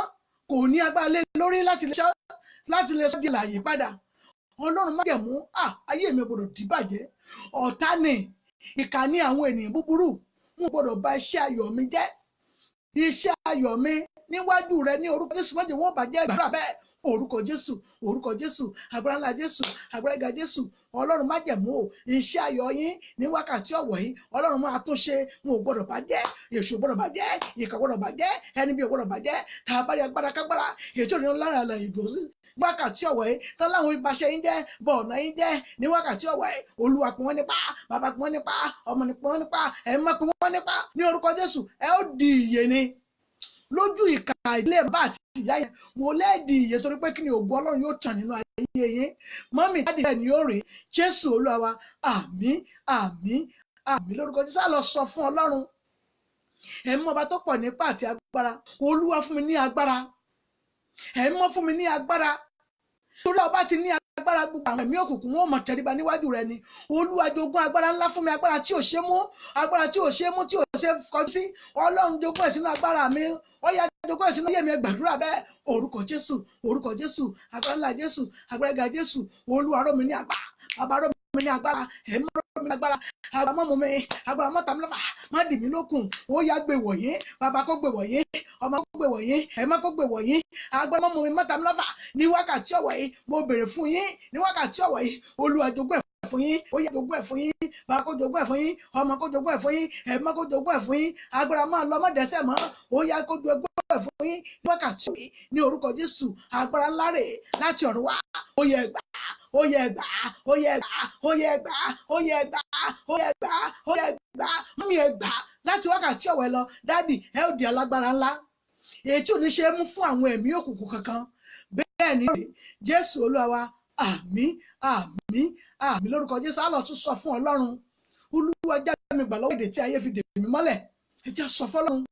kò ní agbára lé lórí láti lè sọ di àlàyé padà. Ọlọ́run májẹ̀mú, ayé mi ò gbọdọ̀ dìbàjẹ́, ọ̀tá ni ìkà ní àwọn ènìyàn búburú, wọn ò gbọdọ̀ bà iṣẹ́ ayọ̀ mi jẹ́, iṣẹ́ ayọ̀ mi níwájú rẹ ní orúkọ Jésù má jẹ́ wọ́n bàjẹ́ ìgbàdúrà bẹ́ẹ̀, orúkọ Jésù, orúkọ Jésù, agbára ńlá Jésù, agbára gíga Jésù. Ọlọ́run májẹ̀mú o, iṣẹ́ ayọ̀ yín ní wákàtí ọ̀wọ̀ yìí Ọlọ́run máa tún ṣe, wọn ò gbọdọ̀ bàjẹ́, èṣù ò gbọdọ̀ bàjẹ́, ìkà ò gbọdọ̀ bàjẹ́, ẹni bí ò gbọdọ̀ bàjẹ́, tá a bá rí agbára kágbára ètò ìrìnà lára àlà ìdò wákàtí ọ̀wọ̀ yìí tán láwọn ìbáṣẹ́ yín jẹ́, bọ̀ọ̀nà yín jẹ́ ní wákàtí ọ̀wọ̀ yìí, Olúwa pín wọ́n nípa, bàbá pín wọ́n nípa, ọmọ pín wọ́n nípa, ẹ̀mọ́ pín wọ́n nípa ní orúkọ Jésù. Ẹ ó di ìyè ni lójú ìkà ilé bá àti ìyá yẹn, mo lẹ́ẹ̀dì ìyè torí pé kí ni ògo Ọlọ́run yóò tàn nínú ayé yín, mọ́mì dáàdì ẹ̀ ni yóò rí. Jésù Olúwa wa, àmín àmín àmín lórúkọ Jésù. Á lọ sọ fún Ọlọ́run, ẹ̀mí ọba tó pọ̀ nípa àti agbára, Olúwa fún mi ní agbára, ẹ̀mọ́ fún mi ní agbára, torí ọba ti ní agbára gbogbo àwọn ẹ̀mí òkùnkùn wọn ò mọ̀ tẹríba níwájú rẹ ni. Olúwa jogún agbára ńlá fún mi, agbára tí ò ṣe mú, agbára tí ò ṣe mú, tí ò ṣe kọjú sí. Ọlọ́run jogún ẹ̀ sínú agbára mi, ó yá jogún ẹ̀ sínú ayé mi, gbàdúrà bẹ́ẹ̀, orúkọ Jésù, orúkọ Jésù, agbára ńlá Jésù, agbára gíga Jésù. Olúwa rọ̀ mí ní agbára, bàbá rọ̀ mí ní agbára, ẹ̀mí rọ̀ mí ní agbára, agbára mọ́ mi, agbára mọ́ tàmí lọ́fà, má dì mí lókun, ó yá gbé wọ̀nyí, bàbá kó gbé wọ̀nyí, ọmọ kó gbé wọ̀nyí, ẹ̀mọ́ kó gbé wọ̀nyí, agbára mọ́ mi, má tàmí lọ́fà ní wákàtí ọ̀wọ̀ yìí, mo béèrè fún yín ní wákàtí ọ̀wọ̀ yìí, Olúwa jogún ẹ̀ fún yín, ó yá jogún ẹ̀ fún yín, bàbá kó jogún ẹ̀ fún yín, ọmọ kó jogún ẹ̀ fún yín, ẹ̀mọ́ kó jogún ẹ̀ fún yín, agbára máa lọ má dẹ́ṣẹ̀ mọ́, ó yá kó jogún ẹ̀ fún yín ní wákàtí ọ̀wọ̀ yìí ní orúkọ Jésù. Agbára ńlá rẹ̀ láti ọ̀run wá, ó yẹ gbà, ó yẹ gbà, ó yẹ gbà, ó yẹ gbà, ó yẹ gbà, ó yẹ gbà, ó yẹ gbà, mú yẹ gbà láti wákàtí ọ̀wọ̀ lọ. Dádì ẹ ó di alágbára ńlá, èyí tí ò ní ṣe é mú fún àwọn ẹ̀mí òkùnkùn kankan, bẹ́ẹ̀ ni Jésù Olúwa wa, àmín àmín àmín lórúkọ Jésù. Á lọ tún sọ fún Ọlọ́run, Olúwa já mi gbà lọ́wọ́ ìdè tí ayé fi dè mí mọ́lẹ̀, ẹ já sọ fọ́lọ́run,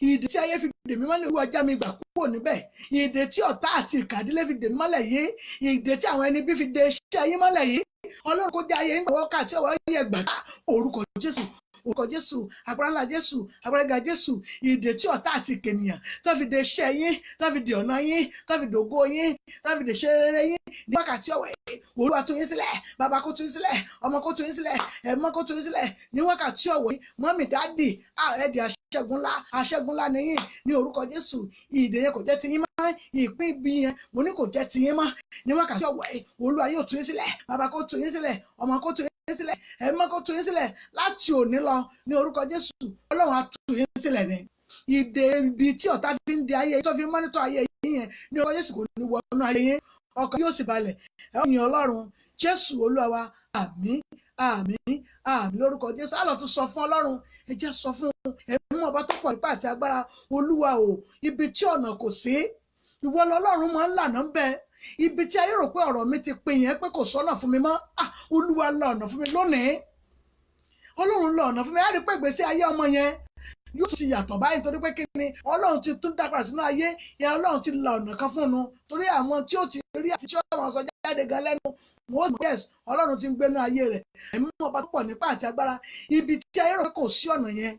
ìdè tí ayé fi dè mí mọ́lẹ̀, Olúwa já mi gbà kúrò níbẹ̀, ìdè tí ọ̀tá àti ìkàdílé fi dè mí mọ́lẹ̀ yìí, ìdè tí àwọn ẹni bí fi dè iṣẹ́ ayé mọ́lẹ̀ yìí, Ọlọ́run kó jẹ́ ayé ń gbà wákàtí ọ̀wọ̀ yẹ gbàdá, orúkọ Jésù, orúkọ Jésù, agbára ńlá Jésù, agbára gíga Jésù. Ìdè tí ọ̀tá àti ìkènìyàn tó fi dè iṣẹ́ yín, tó fi dè ọ̀nà yín, tó fi dògo yín, tó fi dè ṣe rere yín ní wákàtí ọ̀wọ̀ yìí, Olúwa tú yín sílẹ̀, bàbá kó tú yín sílẹ̀, ọmọ kó tú yín sílẹ̀, ẹ̀mọ́ kó tú yín sílẹ̀ ní wákàtí ọ̀wọ̀ yìí. Mọ́mì dáàdì ẹ di aṣẹ́gun ńlá nìyín ní orúkọ Jésù. Ìdè yẹn kò jẹ́ ti yín mọ́, ìpín ibi yẹn mo ní kò jẹ́ ti yín mọ́ ní wákàtí ọ̀wọ̀ yìí. Olúwa yóò tú yín sílẹ̀, bàbá kó tú yín sílẹ̀, ọmọ kó tú yín sílẹ̀, ẹ̀mọ́ kó tú yín sílẹ̀ láti òní lọ ní orúkọ Jésù. Ọlọ́run á tú yín sílẹ̀ ni. Ìdè ibi tí ọ̀tá fi ń di ayé yín, tó fi ń mọ́nítọ̀ ayé yín yẹn ní orúkọ Jésù kò ní wọnú ayé yín, ọkàn yóò sì balẹ̀, ẹ ó yin Ọlọ́run. Jésù Olúwa wa, àmín àmín àmín lórúkọ Jésù. Á lọ tún sọ fún Ọlọ́run, ẹ jẹ́ sọ fún ẹ̀mí mímọ́ ọba tó pọ̀ nípa àti agbára. Olúwa o, ibi tí ọ̀nà kò sí, ìwọ lọ́lọ́run máa ń lànà ń bẹ. Ibi tí ayé rò pé ọ̀rọ̀ mi ti pin yẹn pé kò sọ́nà fún mi mọ́, Olúwa la ọ̀nà fún mi lónìí. Ọlọ́run la ọ̀nà fún mi. Á rí pé ìgbésí ayé ọmọ yẹn yóò ti yàtọ̀ báyìí torí pé kí ni Ọlọ́run ti tún dápadà sínú ayé yẹn. Ọlọ́run ti la ọ̀nà kan fún un torí àwọn tí ó ti rí àti tí ó máa sọ jáde gan lẹ́nu wọ́n mọ̀ yes Ọlọ́run ti ń gbénú ayé rẹ̀. Ẹ̀mí ọba tó pọ̀ nípa àti agbára. Ibi tí ayé rò pé kò sí ọ̀nà yẹn,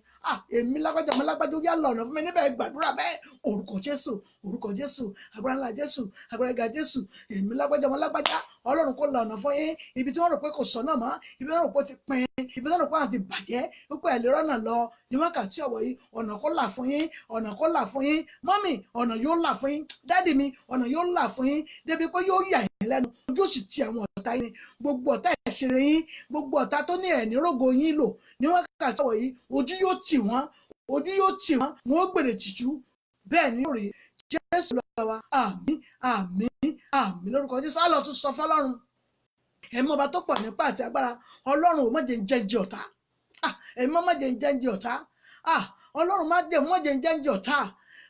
èmi lágbájá ọmọ lágbájá ó yá la ọ̀nà fún mi níbẹ̀. Gbàdúrà bẹ́ẹ̀, orúkọ Jésù, orúkọ Jésù, agbára ńlá Jésù, agbára ga Jésù. Èmi lágbájá ọmọ lágbájá, Ọlọ́run kó la ọ̀nà fún yín. Ibi tí wọ́n rò pé kò sọ́nà mọ́, ibi tí wọ́n rò pé ó ti pin, ibi tí wọ́n rò pé àwọn ti bàjẹ́ wípé ẹ̀ lè rọ́nà lọ ní wákàtí ọ̀wọ̀ yìí, ọ̀nà kó là fún yín, ọ̀nà kó là fún yín. Mọ́mì, ọ̀nà yóò là fún yín. Dádì mi, ọ̀nà yóò là fún yín débi pé yóò yà yín lẹ́nu. Ojú sì ti àwọn ọ̀tá yín, gbogbo ọ̀tá ìṣeré yín, gbogbo ọ̀tá tó ní ẹ̀ní rógo yín lò ní wákàtí ọ̀wọ̀ yìí, ojú yóò tì wọ́n, ojú yóò tì wọ́n, wọ́n ó gbèrè tìjú. Bẹ́ẹ̀ ni yóò rí. Jésù lọ́wọ́ wa. Àmín, àmín, àmín lórúkọ Jésù. Á lọ tún sọ fọ́lọ́run. Ẹ̀mí ọba tó pọ̀ nípa àti agbára. Ọlọ́run ò má jẹ́ ń jẹ́ǹjẹ́ ọ̀tá. Ẹ̀mí má jẹ́ ń jẹ́ǹjẹ́ ọ̀tá. Ọlọ́run má jẹ́ ń jẹ́ǹjẹ́ ọ̀tá.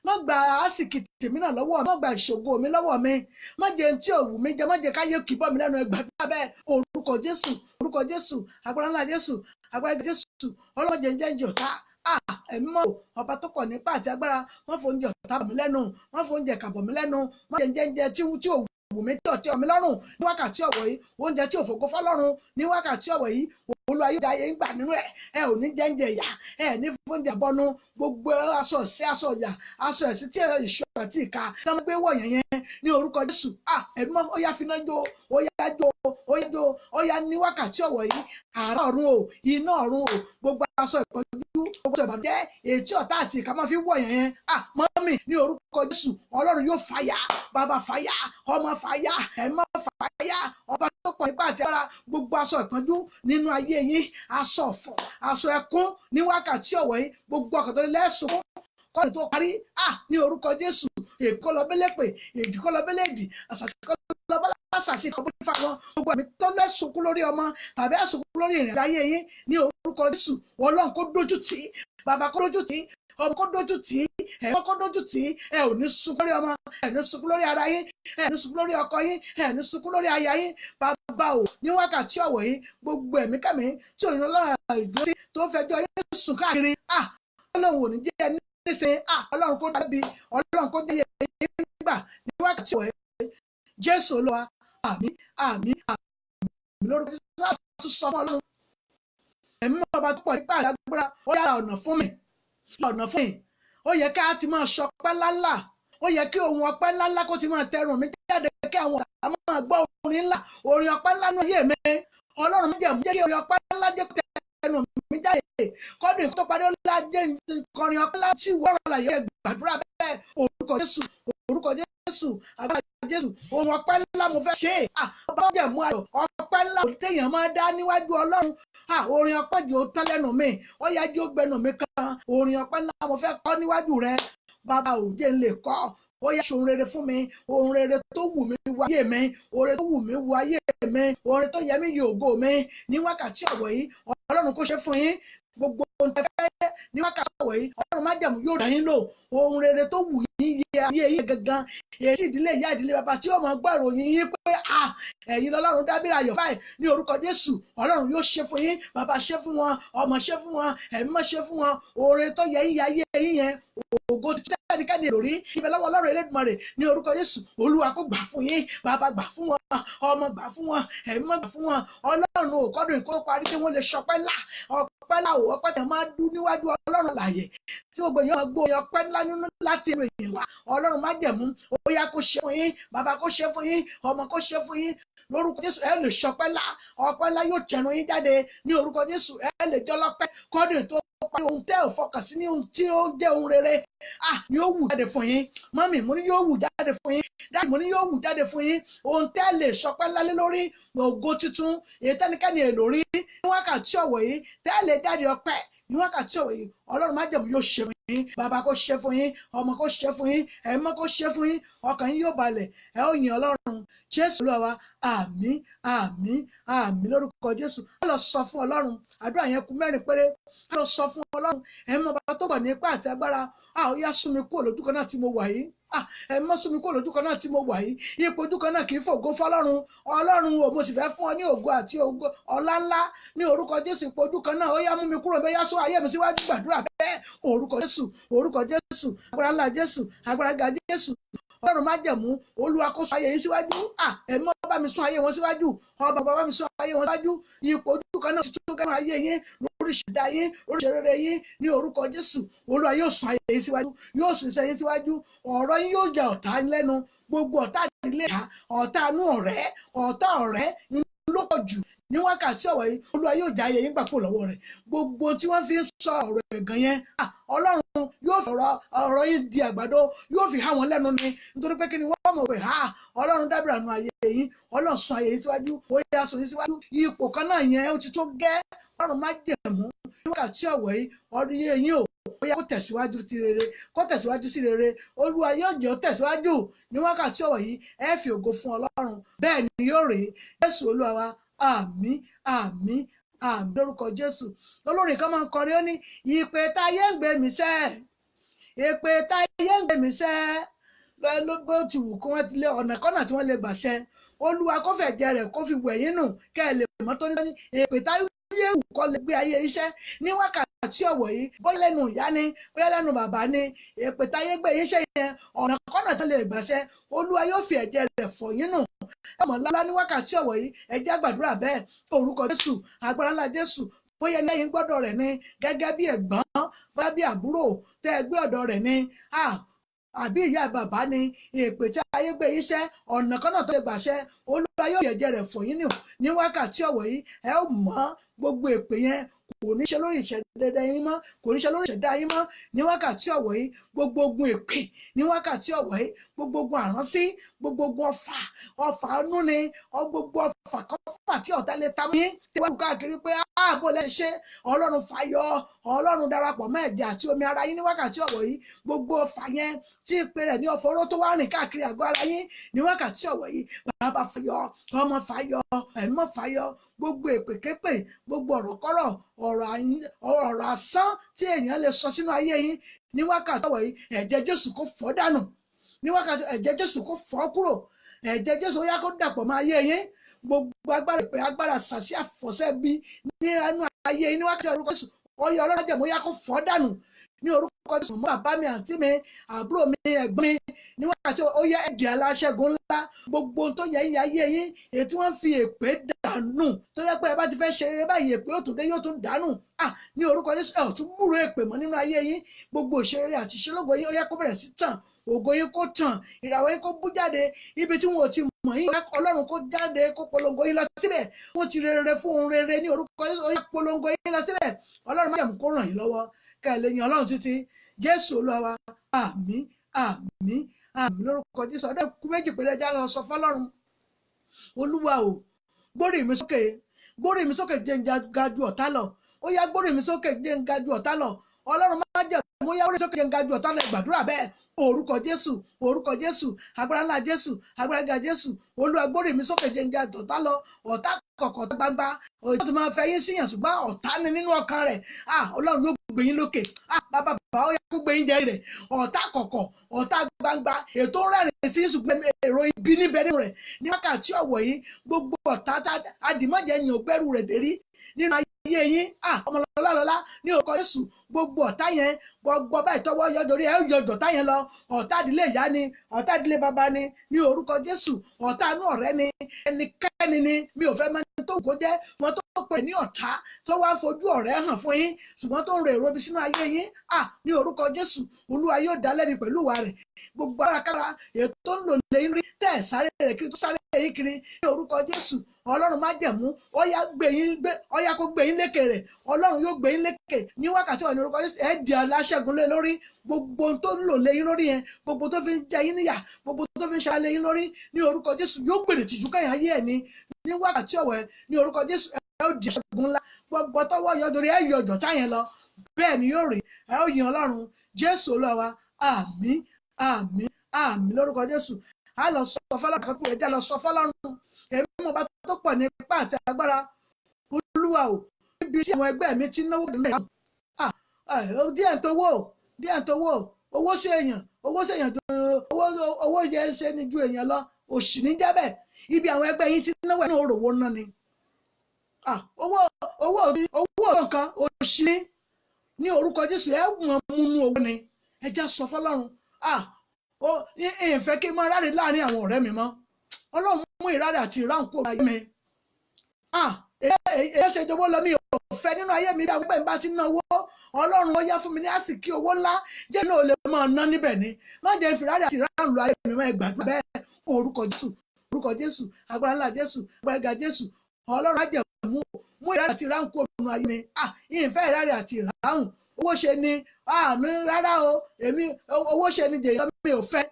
Má gba àsìkí tèmi náà lọ́wọ́ mi, má gba ìṣògo mi lọ́wọ́ mi, má jẹ́ tí òwú mi jẹ́, má jẹ́ káyé kì í bọ́ mi lẹ́nu. Ẹgbàá bẹ́ẹ̀, orúkọ Jésù, orúkọ Jésù, agbára ńlá Jésù, agbára Jésù. Ọlọ́run jẹ́ ń jẹ́ǹjẹ́ ọ̀tá. Ẹ̀mí mọ́ ọba tó pọ̀ nípa àti agbára. Wọ́n fò oúnjẹ ọ̀tá bọ̀ mí lẹ́nu, wọ́n fò oúnjẹ kà bọ̀ mí lẹ́nu, má jẹ́ ń jẹ́ǹjẹ́ tí òwú mi tí ọ̀tí ọ̀mí lọ́rùn ní wákàtí ọ̀wọ̀ yìí. Oúnjẹ tí òfògo fọ́lọ́run ní wákàtí ọ̀wọ̀ yìí, Olúwa yóò jayé ń gbà nínú ẹ̀. Ẹ ò ní jẹ́ǹjẹ́ ìyà, ẹ ní fóúnjẹ bọ́nu. Gbogbo aṣọ ìṣẹ́, aṣọ ìyà, aṣọ ẹ̀sìn tí ìṣọ́ àti ìka tí wọ́n gbé wọ̀ yẹn ní orúkọ Jésù. Ẹ̀mí mọ́ ó yá finá jó, ó yá jó, ó yá jó, ó yá ní wákàtí ọ̀wọ̀ yìí. Àárọ̀ ọ̀run o, iná ọ̀run o, gbogbo aṣọ ìpọ́njú, gbogbo ìbànújẹ́ ètí ọ̀tá àti ìka máa fi wọ̀ yẹn. Mọ́mì ní orúkọ Jésù, Ọlọ́run yóò fàyà, bàbá fàyà, ọmọ fàyà, ẹ̀mọ́ fàyà. Ọba tó pọ̀ nípa àti agbára. Gbogbo aṣọ ìpọ́njú nínú ayé yín, aṣọ ọ̀fọ̀, aṣọ ẹkún ní wákàtí ọ̀wọ̀ yìí, gbogbo ọkàn tó lẹ́sùn kọ́ni tó parí ní orúkọ Jésù. Èkó lọ bẹ́lẹ́pẹ̀, èjì kọ́ lọ bẹ́lẹ́dì, àṣàṣì kọ́ lọ bẹ́lẹ́sàṣì kọ́ bẹ́lẹ́ fáwọn. Gbogbo ẹ̀mí tó lẹ́sùnkún lórí ọmọ tàbí ẹ̀sùnkún lórí ìrìn ayé yín ní orúkọ Jésù. Ọlọ́run kó dójú tì í, bàbá kó dójú tì í, ọmọ kó dójú tì í, ẹ̀mọ́ kó dójú tì í. Ẹ ò ní sunkún lórí ọmọ, ẹ ní sunkún lórí ara yín, ẹ ní sunkún lórí ọkọ yín, ẹ ní sunkún lórí aya yín. Bàbá o, ní wákàtí ọ̀wọ̀ yìí, gbogbo ẹ̀mí kẹ́mi tí ò ní lọ́rọ̀ ìdúró tó fẹjọ́ yín sùn káàkiri, Ọlọ́run ò ní jẹ́ ẹni níṣe. Ọlọ́run kó dábì, Ọlọ́run kó jẹ́ yẹn nígbà ní wákàtí ọ̀wọ̀ yìí. Jésù Olúwa. Àmín, àmín, àmín lórúkọ Jésù. Á tún sọ fún Ọlọ́run. Ẹ̀mí ọba tó pọ̀ nípa àti agbára. Ó yá ọ̀nà fún mi, ọ̀nà fún mi. Ó yẹ ká ti máa ṣọpẹ́ ńláńlá, ó yẹ kí ohun ọpẹ́ ńláńlá kó ti máa tẹrùn mi jáde, kí àwọn ọ̀tá máa gbọ́ orin ńlá, orin ọpẹ́ ńlá nínú ayé mi. Ọlọ́run jẹ́ kí orin ọpẹ́ ńlá jẹ́ kó tẹrùn mi jáde. Kọ́dún ìkó tó parí ó ńlá jẹ́ kọrin ọpẹ́ ńlá tí ìwọ́rọ̀ láyé. Gbàdúrà bẹ́ẹ̀, orúkọ Jésù, orúkọ Jésù, agbára Jésù. Ohun ọpẹ́ ńlá mo fẹ́ ṣe. Ọba jẹ́ mú ayọ̀, ọpẹ́ ńlá téèyàn máa dá níwájú Ọlọ́run. Orin ọpẹ́ jù ó tán lẹ́nu mi, ó yá jí ó gbẹnu mi kan. Orin ọpẹ́ ńlá mo fẹ́ kọ níwájú rẹ. Bàbá ò jẹ́ ń lè kọ́. Ó yá ṣe ohun rere fún mi, ohun rere tó wù mí wọ ayé mi, oore tó wù mí wọ ayé mi, oore tó yẹ mí yọ ògo mi ní wákàtí ọ̀wọ̀ yìí. Ọlọ́run kó ṣe fún yín. Gbogbo ohun tẹ́ fẹ́ ní wákàtí ọ̀wọ̀ yìí, Ọlọ́run májẹ̀mú yóò dá yín lò. Ohun rere tó wù yín yẹ ayé yín gangan. Èyí ìdílé ìyá ìdílé bàbá tí ó mọ̀ gbọ́ ìròyìn yín pé ẹ̀yin lọ́lọ́run dábìrì ayọ̀ báyìí ní orúkọ Jésù. Ọlọ́run yóò ṣe fún yín. Bàbá ṣe fún wọn, ọmọ ṣe fún wọn, ẹ̀mí mọ́ ṣe fún wọn. Oore tó yẹ yín ayé yín yẹn, ògo tí ẹnikẹ́ni èrò rí ibẹ̀ lọ́wọ́ Ọlọ́run Elédùmarè ní orúkọ Jésù. Olúwa kó gbà fún yín, bàbá gbà fún wọn, ọmọ gbà fún wọn, ẹ̀mí mọ́ gbà fún wọn. Ọlọ́run ò kọ́dún ìkó parí kí wọ́n lè ṣọpẹ́ ńlá. Ọpẹ́ ńlá ò ọpẹ́ tẹ̀ máa dún níwájú Ọlọ́run láàyè tí gbogbo èèyàn gbọ́ ọpẹ́ ńlá nínú láti inú èèyàn wa. Ọlọ́run májẹ̀mú, ó yá kó ṣe fún yín, bàbá kó ṣe fún yín, ọmọ kó ṣe fún yín lórúkọ Jésù. Ẹ lè ṣọpẹ́ ńlá, ọpẹ́ ńlá yóò tẹnu yín jáde ní orúkọ Jésù. Ẹ lè jọ lọ́pẹ́ kọ́dún tó parí. Ohun tẹ́ ò fọkàn sí ní ohun tí ó jẹ́ ohun rere ni ó wù jáde fún yín. Mọ́mì mo ní yóò wù jáde fún yín, dáàdì mo ní yóò wù jáde fún yín. Ohun tẹ́ lè ṣọpẹ́ ńlá lé lórí, ògo tuntun èyí tẹ́nikẹ́ni èlò rí ní wákàtí ọ̀wọ̀ yìí, tẹ́ lè jáde ọpẹ́ ní wákàtí ọ̀wọ̀ yìí. Ọlọ́run májẹ̀mú yóò ṣe fún yín, bàbá kó ṣe fún yín, ọmọ kó ṣe fún yín, ẹ̀mọ́ kó ṣe fún yín. Ọkàn yín yóò balẹ̀, ẹ ó yìn Ọlọ́run Jésù Olúwa wa, àmín àmín àmín lórúkọ Jésù. A lọ sọ fún Ọlọ́run, àdúrà yẹn kù mẹ́rin péré. A lọ sọ fún Ọlọ́run, ẹ̀mí ọba tó bọ̀ ní ipá àti agbára, ó yá sún mi kúrò lójú kan náà tí mo wà yìí. Ẹ mọ́ sún mi kúrò lójú kan náà tí mo wà yìí. Ipò ojú kan náà kì í fògo fọ́lọ́run. Ọlọ́run o, mo sì fẹ́ fún ọ ní ògo àti ọlá ńlá ní orúkọ Jésù. Ipò ojú kan náà ó yá mú mi kúrò bẹ́ẹ̀, yá sọ ayé mi síwájú, gbàdúrà bẹ́ẹ̀. Orúkọ Jésù, orúkọ Jésù, agbára ńlá Jésù, agbára ga Jésù. Ọlọ́run má jẹ̀mú, Olúwa kó sọ ayé yìí síwájú. Ẹ mọ́ bá mi sún ayé wọn síwájú. Ọba bàbá mi sún ayé wọn síwájú. Ipò ojú kan náà ti tó kẹ́nu ayé yín, lórí ìṣẹ̀dá yín, lórí ìṣerere yín ní orúkọ Jésù. Olúwa yóò sún ayé yìí síwájú, yóò sún iṣẹ́ yín síwájú. Ọ̀rọ̀ yín yóò jẹ ọ̀tá lẹ́nu. Gbogbo ọ̀tá ìdílé ìhà, ọ̀tá inú ọ̀rẹ́ ni ló pọ̀ jù ní wákàtí ọ̀wọ̀ yìí. Olúwa yóò já ayé yín gbà kúrò lọ́wọ́ rẹ̀. Gbogbo tí wọ́n fi ń sọ ọ̀rọ̀ ẹ̀gàn yẹn, Ọlọ́run yóò fi ọ̀rọ̀ yín di àgbàdo, yóò fi há wọn lẹ́nu ni. Nítorí pé kí ni wọ́n mọ̀ pé Ọlọ́run dábìrà nù ayé yín, Ọlọ́run sún ayé yín síwájú, ó yá sún yín síwájú. Ipò kan náà yẹn ó ti tó gẹ́. Ọlọ́run má jẹ̀mú ní wákàtí ọ̀wọ̀ yìí. Ọdún yín ò bóyá kó tẹ̀síwájú sí rere, kó tẹ̀síwájú sí rere. Olúwa yóò jẹ́ ó tẹ̀síwájú ní wákàtí ọ̀wọ̀ yìí. Ẹ fi ògo fún Ọlọ́run, bẹ́ẹ̀ ni yóò rèé. Jésù Olúwa wa, àmín àmín àmín lórúkọ Jésù. Olórin kan máa ń kọrin, ó ní ìpè táyé ń gbé mi sẹ́, ìpè táyé ń gbé mi sẹ́, ló bó ti wù kí wọ́n ti lé ọ̀nà kọ́nà tí wọ́n lè gbà ṣẹ́. Olúwa kó fẹ̀jẹ̀ rẹ̀ kó fi wẹ̀yìn nù, kẹ́ ẹ lè mọ́ tónítóní. Ìpè táyé wù kọ́ lè gbé ayé iṣẹ́ ní wákàtí ọ̀wọ̀ yìí, bóyá lẹ́nu ìyá ni, bóyá lẹ́nu bàbá ni. Ìpè táyé gbé iṣẹ́ yẹn, ọ̀nà kọ́nà tí wọ́n lè gbà ṣẹ́. Olúwa yóò fi ẹ̀jẹ̀ rẹ̀ fọ̀ yín nù. Ẹmọ ńlá ní wákàtí ọ̀wọ̀ yìí, ẹ jẹ́ á gbàdúrà bẹ́ẹ̀. Orúkọ Jésù, agbára ńlá Jésù. Bóyá lẹ́yìn gbọ́dọ̀ rẹ̀ ni gẹ́gẹ́ bí ẹ̀gbọ́n, bóyá bí àbúrò tẹ́ ẹ gbé ọ̀dọ̀ rẹ̀ ni, àbí ìyá bàbá ni. Ìpè tí ayé gbé iṣẹ́, ọ̀nà kan náà tó lè gbàṣẹ. Olúwa yóò fi ẹ̀jẹ̀ rẹ̀ fọ̀ yín nù ní wákàtí ọ̀wọ̀ yìí. Ẹ ó mọ̀ gbogbo èpè yẹn kò ní ṣe lórí ìṣẹ̀dá yín mọ́, kò ní ṣe lórí ìṣẹ̀dá yín mọ́ ní wákàtí ọ̀wọ̀ yìí. Gbogbo ogun èpè ní wákàtí ọ̀wọ̀ yìí, gbogbo ogun àránsí, gbogbo ogun ọfà ọnú ni, gbogbo ọfà kọfà tí ọ̀tá lè ta mí tí wọ́n káàkiri pé ààbò lẹ́ ṣe. Ọlọ́run fàyọ, Ọlọ́run darapọ̀ mọ́ ẹ̀jẹ̀ àti omi ara yín ní wákàtí ọ̀wọ̀ yìí. Gbogbo ọfà yẹn tí ìpè rẹ̀ ní ọ̀fọ̀ oró tó wá rìn káàkiri àgọ́ ara yín ní wákàtí ọ̀wọ̀ yìí. Bàbá fàyọ, ọmọ fàyọ, ẹ̀mọ́ fàyọ. Gbogbo èpèképè, gbogbo ọ̀rọ̀kọ́rọ̀, ọ̀rọ̀ asán tí èèyàn lè sọ sínú ayé yín ní wákàtí ọ̀wọ̀ yìí, ẹ̀jẹ̀ Jésù kó fọ́ dànù ní wákàtí. Ẹ̀jẹ̀ Jésù kó fọ́ kúrò. Ẹ̀jẹ̀ Jésù ó yá kó dàpọ̀ mọ́ ayé yín. Gbogbo agbára ìpè, agbára sàṣì àfọ̀ṣẹ́ bí ní ẹnu ayé yín ní wákàtí orúkọ Jésù. Ọyọ Ọlọ́run jẹ̀mú ó yá kó fọ́ dànù ní orúkọ Jésù. Mọ́ bàbá mi, àǹtí mi, àbúrò mi, ẹ̀gbọ́n mi ní wákàtí ó yá ẹ̀dì aláṣẹ́gun ńlá. Gbogbo tó yẹ yín ayé yín, èyí tí wọ́n fi èpè dànù, tó yẹ pé ẹ bá ti fẹ́ ṣe rere báyìí, èpè yóò tún dé, yóò tún dànù. Ní orúkọ Jésù, ẹ ò tún gbúrò èpè mọ́ nínú ayé yín. Gbogbo ìṣeré àti ìṣelógo yín ó yá kó bẹ̀rẹ̀ sí tàn. Ògo yín kó tàn, ìràwọ̀ yín kó bú jáde. Ibi tí wọn ò ti mọ̀ yín, Ọlọ́run kó jáde, kó polongo yín lọ síbẹ̀. Wọ́n ti rere fún ohun rere ní orúkọ Jésù, ó yá polongo yín lọ síbẹ̀. Ọlọ́run má jẹ̀mú kó ràn yín lọ́wọ́, ká ẹ lè yin Ọlọ́run títí. Jésù Olúwa wa, àmín àmín àmín lórúkọ Jésù. Ọdún kú méjì péré já lọ sọ fọ́lọ́run. Olúwa o, gbórí mi sókè, gbórí mi sókè jẹ́ n ga ju ọ̀tá lọ. Ó yá gbórí mi sókè jẹ́ n ga ju ọ̀tá lọ. Ọlọ́run má jẹ̀mú, ó yá gbórí sókè jẹ́ n ga ju ọ̀tá lọ. Gbàdúrà bẹ́ẹ̀. Orúkọ Jésù, orúkọ Jésù, agbára ńlá Jésù, agbára ga Jésù. Olúwa gbórí mi sókè jẹ́ n ga ju ọ̀tá lọ. Ọ̀tá kọ̀kọ̀ tó gbangba, òjò tó máa fẹ́ yín síyàn, ṣùgbọ́n ọ̀tá ni nínú ọkàn rẹ̀. Ọlọ́run yóò gbé yín lókè. Bàbá ó yá kó gbé yín jẹ rẹ̀. Ọ̀tá kọ̀kọ̀, ọ̀tá gbangba, ètò rẹ̀rìn sí ṣùgbọ́n èrò ibi níbẹ̀ nínú rẹ̀ ní wákàtí ọ̀wọ̀ yìí. Gbogbo ọ̀tá adìmọ́jẹ yìí ò gbẹ́rù rẹ̀ dérí nínú ayé yín. Ọmọlọ́lá ní orúkọ Jésù. Gbogbo ọ̀tá yẹn, gbogbo báyìí tọwọ́ yọjọrí ẹ yọ ọ̀tá yẹn lọ. Ọ̀tá ìdílé ìyá ni, ọ̀tá ìdílé bàbá ni ní orúkọ Jésù. Ọ̀tá inú ọ̀rẹ́ ni, ẹnikẹ́ni ni. Mi ò fẹ́ máa ń tó kó jẹ́ wọn tó pè ní ọ̀tá tó wá fojú ọ̀rẹ́ hàn fún yín, ṣùgbọ́n tó ń rè èrò bí sínú ayé yín. Ní orúkọ Jésù, Olúwa yóò dá lẹ́bi pẹ̀lú ìwà rẹ̀. Gbogbo arákára èyí tó ń lò lẹ́yìn rí tẹ́ ẹ̀ sáré rẹ̀ kiri tó sáré yín kiri ní orúkọ Jésù. Ọlọ́run má jẹ̀mú, ó yá kó gbé yín lékè rẹ̀. Ọlọ́run yóò gbé yín lékè ní wákàtí ọ̀nà orúkọ Jésù. Ẹ di aláṣẹ́gun lé lórí. Gbogbo tó ń lò lẹ́yìn lórí yẹn, gbogbo tó fi ń jẹ yín níyà, gbogbo tó fi ń ṣe lẹ́yìn lórí ní orúkọ Jésù yóò gbèrè tìjú káyà ayé ẹ̀ ní wákàtí ọ̀wọ̀ ní orúkọ Jésù. Ẹ ó di aṣẹ́gun ńlá. Gbogbo tọwọ́ yọjọrí ẹ yọ ọ̀tá yẹn lọ. Bẹ́ẹ̀ ni yóò rí. Ẹ ó yin Ọlọ́run. Jésù Olúwa wa, àmín àmín àmín lórúkọ Jésù. á lọ sọ fọlọ́run kan pé ẹjẹ́ lọ sọ fọlọ́run èmi mọ̀ bá tó pọ̀ ní ipá àti agbára Olúwa o níbi tí àwọn ẹgbẹ́ mi ti náwó mi mẹ́rin díẹ̀ tó wò owó ṣe èèyàn owó yẹn ṣe ni ju èèyàn lọ òṣì ní jẹ́bẹ̀ ibi àwọn ẹgbẹ́ yín ti náwó ẹ̀ ní òròwó náà ni owó nǹkan òṣì ní orúkọ Jésù ẹ̀ wọ́n múnú owó ni ẹ já sọ fọlọ́run ìfẹ́ kí n máa ráre láàrin àwọn ọ̀rẹ́ mi mọ́ Ọlọ́run mú ìráre àti ìráhùn kúrò ayé mi èyí ṣe jọ̀wọ́ lọ mi ò fẹ́ nínú ayé mi bí àwọn ẹgbẹ́ mi bá ti ná owó Ọlọ́run ó yá fún mi ní àsìkí owó ńlá jẹ́ náà ò lè máa ná níbẹ̀ ni má jẹ́ ìfìráre àti ìráhùn lọ ayé mi mọ́ ẹgbàá bẹ́ẹ̀ orúkọ Jésù agbára ńlá Jésù agbára ga Jésù Ọlọ́run á jẹ́ mú ìráre àti ìráhùn kúrò nínú ayé mi ìfẹ́ ìráre àti ìráhùn owó ṣe ni rárá o èmi owó ṣe ni dèyí mi ò fẹ́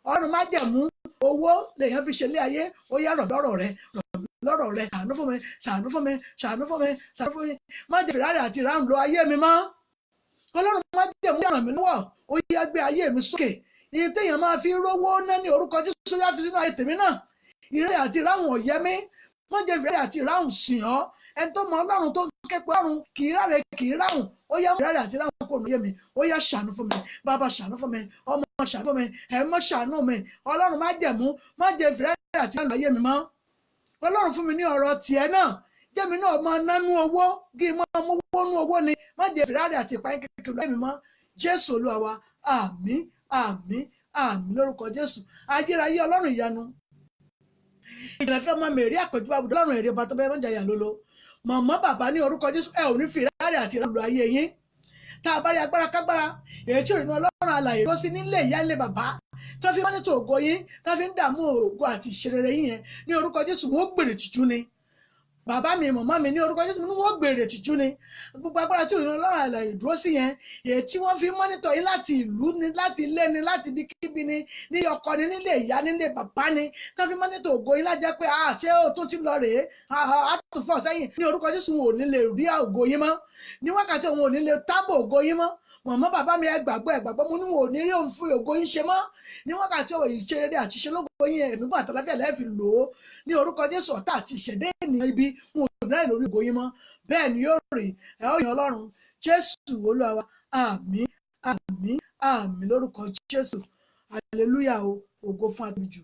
Ọlọ́run má jẹ́ mú owó lèèyàn fi ṣe lé ayé ó yá rọ̀ lọ́rọ̀ rẹ ṣàánú fún mi má jẹ́ ìráre àti ìráhùn lọ ayé mi mọ́ Ọlọ́run má jẹ́ mú ràn mí lọ́wọ́ ó yá gbé ayé mi sókè ìyẹn téèyàn máa fi rówó ná ní orúkọ Jésù yá fi sínú ayé tèmi náà ìráre àti ìráhùn ọ̀yẹ́ mi má jẹ́ ìráre àti ìráhùn sìn ọ́ ẹni tó mọ Ọlọ́run tó kẹ́pẹ́ Ọlọ́run kì í ráre kì í ráhùn ó yá ìráre àti ìráhùn kò níyẹ mi ó yá ṣàánú fún mi bàbá ṣàánú fún mi ọmọ ṣàánú fún mi ẹ̀mọ́ ṣàánú mi Ọlọ́run má jẹ́ ìráre àti ìráhùn ayé mi mọ́ Ọlọ́run fún mi ní ọ̀rọ̀ tiẹ̀ náà jẹ́mi náà máa nánú owó kí n máa mówó nú owó ni má jẹ́ ìráre àti ìpayín kékeré láì mi mọ́ Jésù Olúwa wa àmín lórúkọ Jésù ayérayé Ọlọ́run ìyanu ìjìnlẹ̀ fẹ́ máa mèrè àpèjú àbùdó Ọlọ́run èrè ọba tó bẹ́ẹ̀ mọ́jà yà lólo mọ̀mọ́ bàbá ní orúkọ Jésù ẹ ò ní fi ìráre àti ìráhùn lọ ayé yín tá a bá rí agbára kágbára èyí tí òrìnà Ọlọ́run alààyè lọ sí nílé ìyá ilé bàbá tó fi mọ́nítò ògo yín tó fi ń dààmú ògo àti ìṣerere yín yẹn ní orúkọ Jésù wọ́n gbèrè tìjú ni bàbá mi màmá mi ní orúkọ Jésù ní wọ́n gbèrè tìjú ni gbogbo agbára tí òrìnà Ọlọ́run alààyè dúró sí yẹn èyí tí wọ́n fi mọ́nítò yín láti ìlú ni láti ilé ni láti ibi kíbi ni ní ọkọ ni nílé ìyá nílé bàbá ni tó fi mọ́nítò ògo yín lájẹ́ pé ṣé ó tún ti lọ rèé àtúnfọ̀ sẹ́yìn ní orúkọ Jésù wọn ò ní lè rí ògo yín mọ́ ní wákàtí wọn ò ní lè tábò ògo yín mọ́ mọ̀mọ́ bàbá mi ẹ gbàgbọ́ mo ní wọn ò ní rí òun fún ògo yín ṣe mọ́ ní wákàtí ọ̀wọ̀ ìṣeré àti ìṣelógo yín ẹ̀mí gbà tàbí lẹ́ẹ̀fì lò ó ní orúkọ Jésù ọ̀tá àti ìṣẹ̀dá ènìyàn ibi wọn ò ní ráyè lórí ògo yín mọ́ bẹ́ẹ̀ ni yóò rí ẹ ó yan Ọlọ́run Jésù Olúwa wa àmín lórúkọ Jésù hallelujah ògo fún àtújù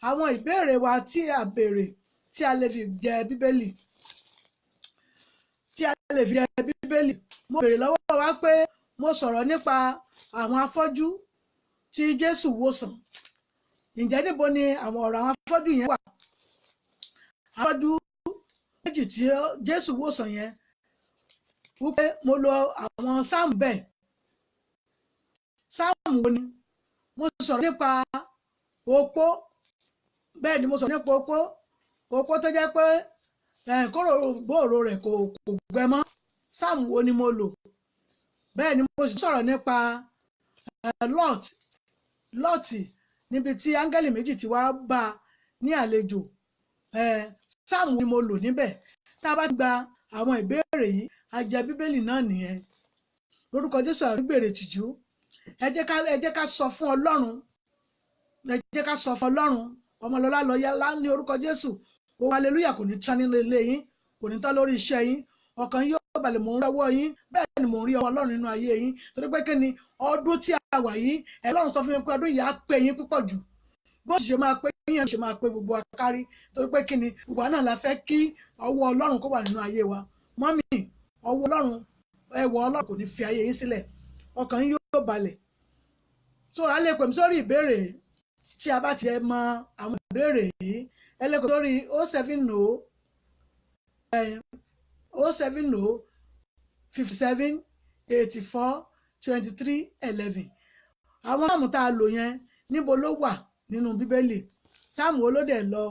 àwọn ìbéèrè wa tí a béèrè tí a lè fi jẹ Bíbélì mo béèrè lọ́wọ́ wa pé mo sọ̀rọ̀ nípa àwọn afọ́jú tí Jésù wòsàn ǹjẹ́ níbo ni àwọn ọ̀rọ̀ àwọn afọ́jú yẹn wà afọ́jú méjì tí Jésù wòsàn yẹn wípé mo lo àwọn sáàmù bẹ́ẹ̀ sáàmù wo ni mo sọ̀rọ̀ nípa opó bẹ́ẹ̀ ni mo sọ̀rọ̀ nípa opó tó jẹ́ pé kóró bóòrò rẹ̀ kò gbẹ mọ́ sáàmù wo ni mo lò bẹ́ẹ̀ ni mo sì sọ̀rọ̀ nípa lọ́ọ̀tì níbi tí áńgẹ́lì méjì ti wá bá a ní àlejò sáàmù ni mo lò níbẹ̀ tá a bá ti gba àwọn ìbéèrè yìí a jẹ Bíbélì náà nìyẹn lórúkọ Jésù àgbèrè tìjú ẹ jẹ́ ká sọ fún Ọlọ́run ọmọlọ́lá lọ́yà ní orúkọ Jésù ohun hallelujah kò ní tán nínú ilé yín kò ní tán lórí iṣẹ́ yín ọkàn yóò balẹ̀ mò ń rí ọwọ́ yín bẹ́ẹ̀ ni mò ń rí ọwọ́ Ọlọ́run nínú ayé yín torí pé kí ni ọdún tí a wà yìí Ọlọ́run sọ fún mi pé ọdún yìí á pé yín púpọ̀ jù bó sì ṣe máa pé yín ṣe máa pé gbogbo akárí torí pé kí ni gbogbo náà la fẹ́ kí ọwọ́ Ọlọ́run kó wà nínú ayé wa mọ́mì ọwọ́ Ọlọ́run ẹwọ́ Ọlọ́run kò ní fi ayé yín sílẹ̀ ọkàn yín yóò balẹ̀ so a lè pè mí sórí ìbéèrè tí a bá ti mọ àwọn ìbéèrè yìí ẹ lè pè sórí 070 57 84 23 11 àwọn sáàmù tá a lò yẹn níbo ló wà nínú Bíbélì sáàmù olódè lọ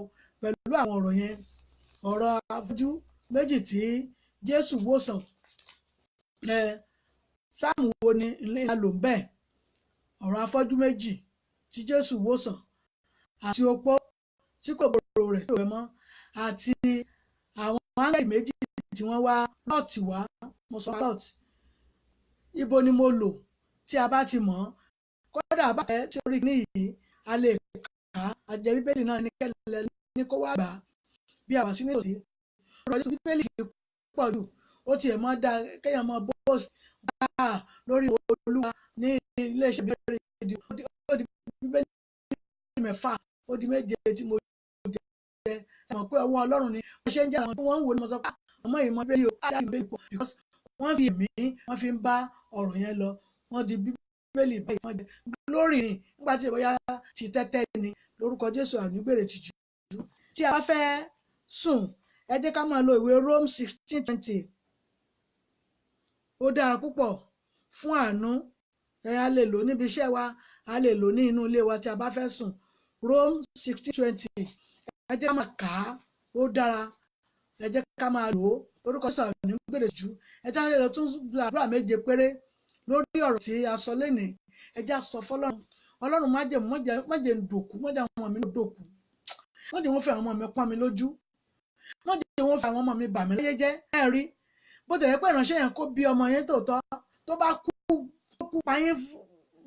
pẹ̀lú àwọn ọ̀rọ̀ yẹn ọ̀rọ̀ afọ́jú méjì tí Jésù wòsàn sáàmù wo ni a lò ń bẹ̀ ọ̀rọ̀ afọ́jú méjì tí Jésù wòsàn àti opó tí kò gbòòrò rẹ̀ tó rẹ̀ mọ́ àti àwọn áńgẹ́lì méjì tí wọ́n wá lọ́ọ̀tì wá mo sọ lọ́ọ̀tì ibo ni mo lò tí a bá ti mọ̀ kódà bá ẹ tí orí ní yìí a lè ká àjẹ́ bíbélì náà ní kẹ́lẹ́ ní kó wá gbà bí àwa sí nítòsí ọ̀rọ̀ Jésù bíbélì kì í pọ̀ jù ó tiẹ̀ mọ́ dáa kéèyàn mọ́ bóòsì bá lórí Olúwa ní iléeṣẹ́ bíbélì rédíò ó di bíbélì mẹ́fà ó di méje tí mo jẹ ẹ mọ̀ pé ọwọ́ Ọlọ́run ni wọ́n ṣe ń jẹ́ àwọn tí wọ́n ń wò ní mo sọ pé ọmọ yìí mọ bíbélì ó dá bíbélì pọ̀ because wọ́n fi èmi wọ́n fi ń bá ọ̀rọ̀ yẹn lọ wọ́n di bíbélì báyìí wọ́n jẹ glory ni nígbà tí ìbọyá ti tẹ́tẹ́ ni lórúkọ Jésù ànígbèrè ti jù tí a bá fẹ́ sùn ẹ jẹ́ ká máa lo ìwé Rome 16:20 ó dára púpọ̀ fún àánú a lè lò níbi iṣẹ́ wa a lè lò ní inú ilé wa tí a bá fẹ́ sùn Rome 16:20 ẹ jẹ́ ká máa kà á ó dára ẹ jẹ́ ká máa lò ó lórúkọ Jésù ànígbèrè jù ẹ jẹ́ ká lè lọ tún àdúrà méje péré lórí ọ̀rọ̀ tí a sọ lénìí ẹ jẹ́ sọ fọ́lọ́run Ọlọ́run má jẹ́ dòkú má jẹ́ àwọn ọmọ mi dòkú má jẹ́ wọ́n fẹ́ àwọn ọmọ mi pọ́n mi lójú má jẹ́ wọ́n fẹ́ àwọn ọmọ mi bà mí láyé jẹ́ ẹ rí bó tẹ̀yẹ pé ìránṣẹ́ yẹn kó bí ọmọ yẹn tòótọ́ tó bá kú payín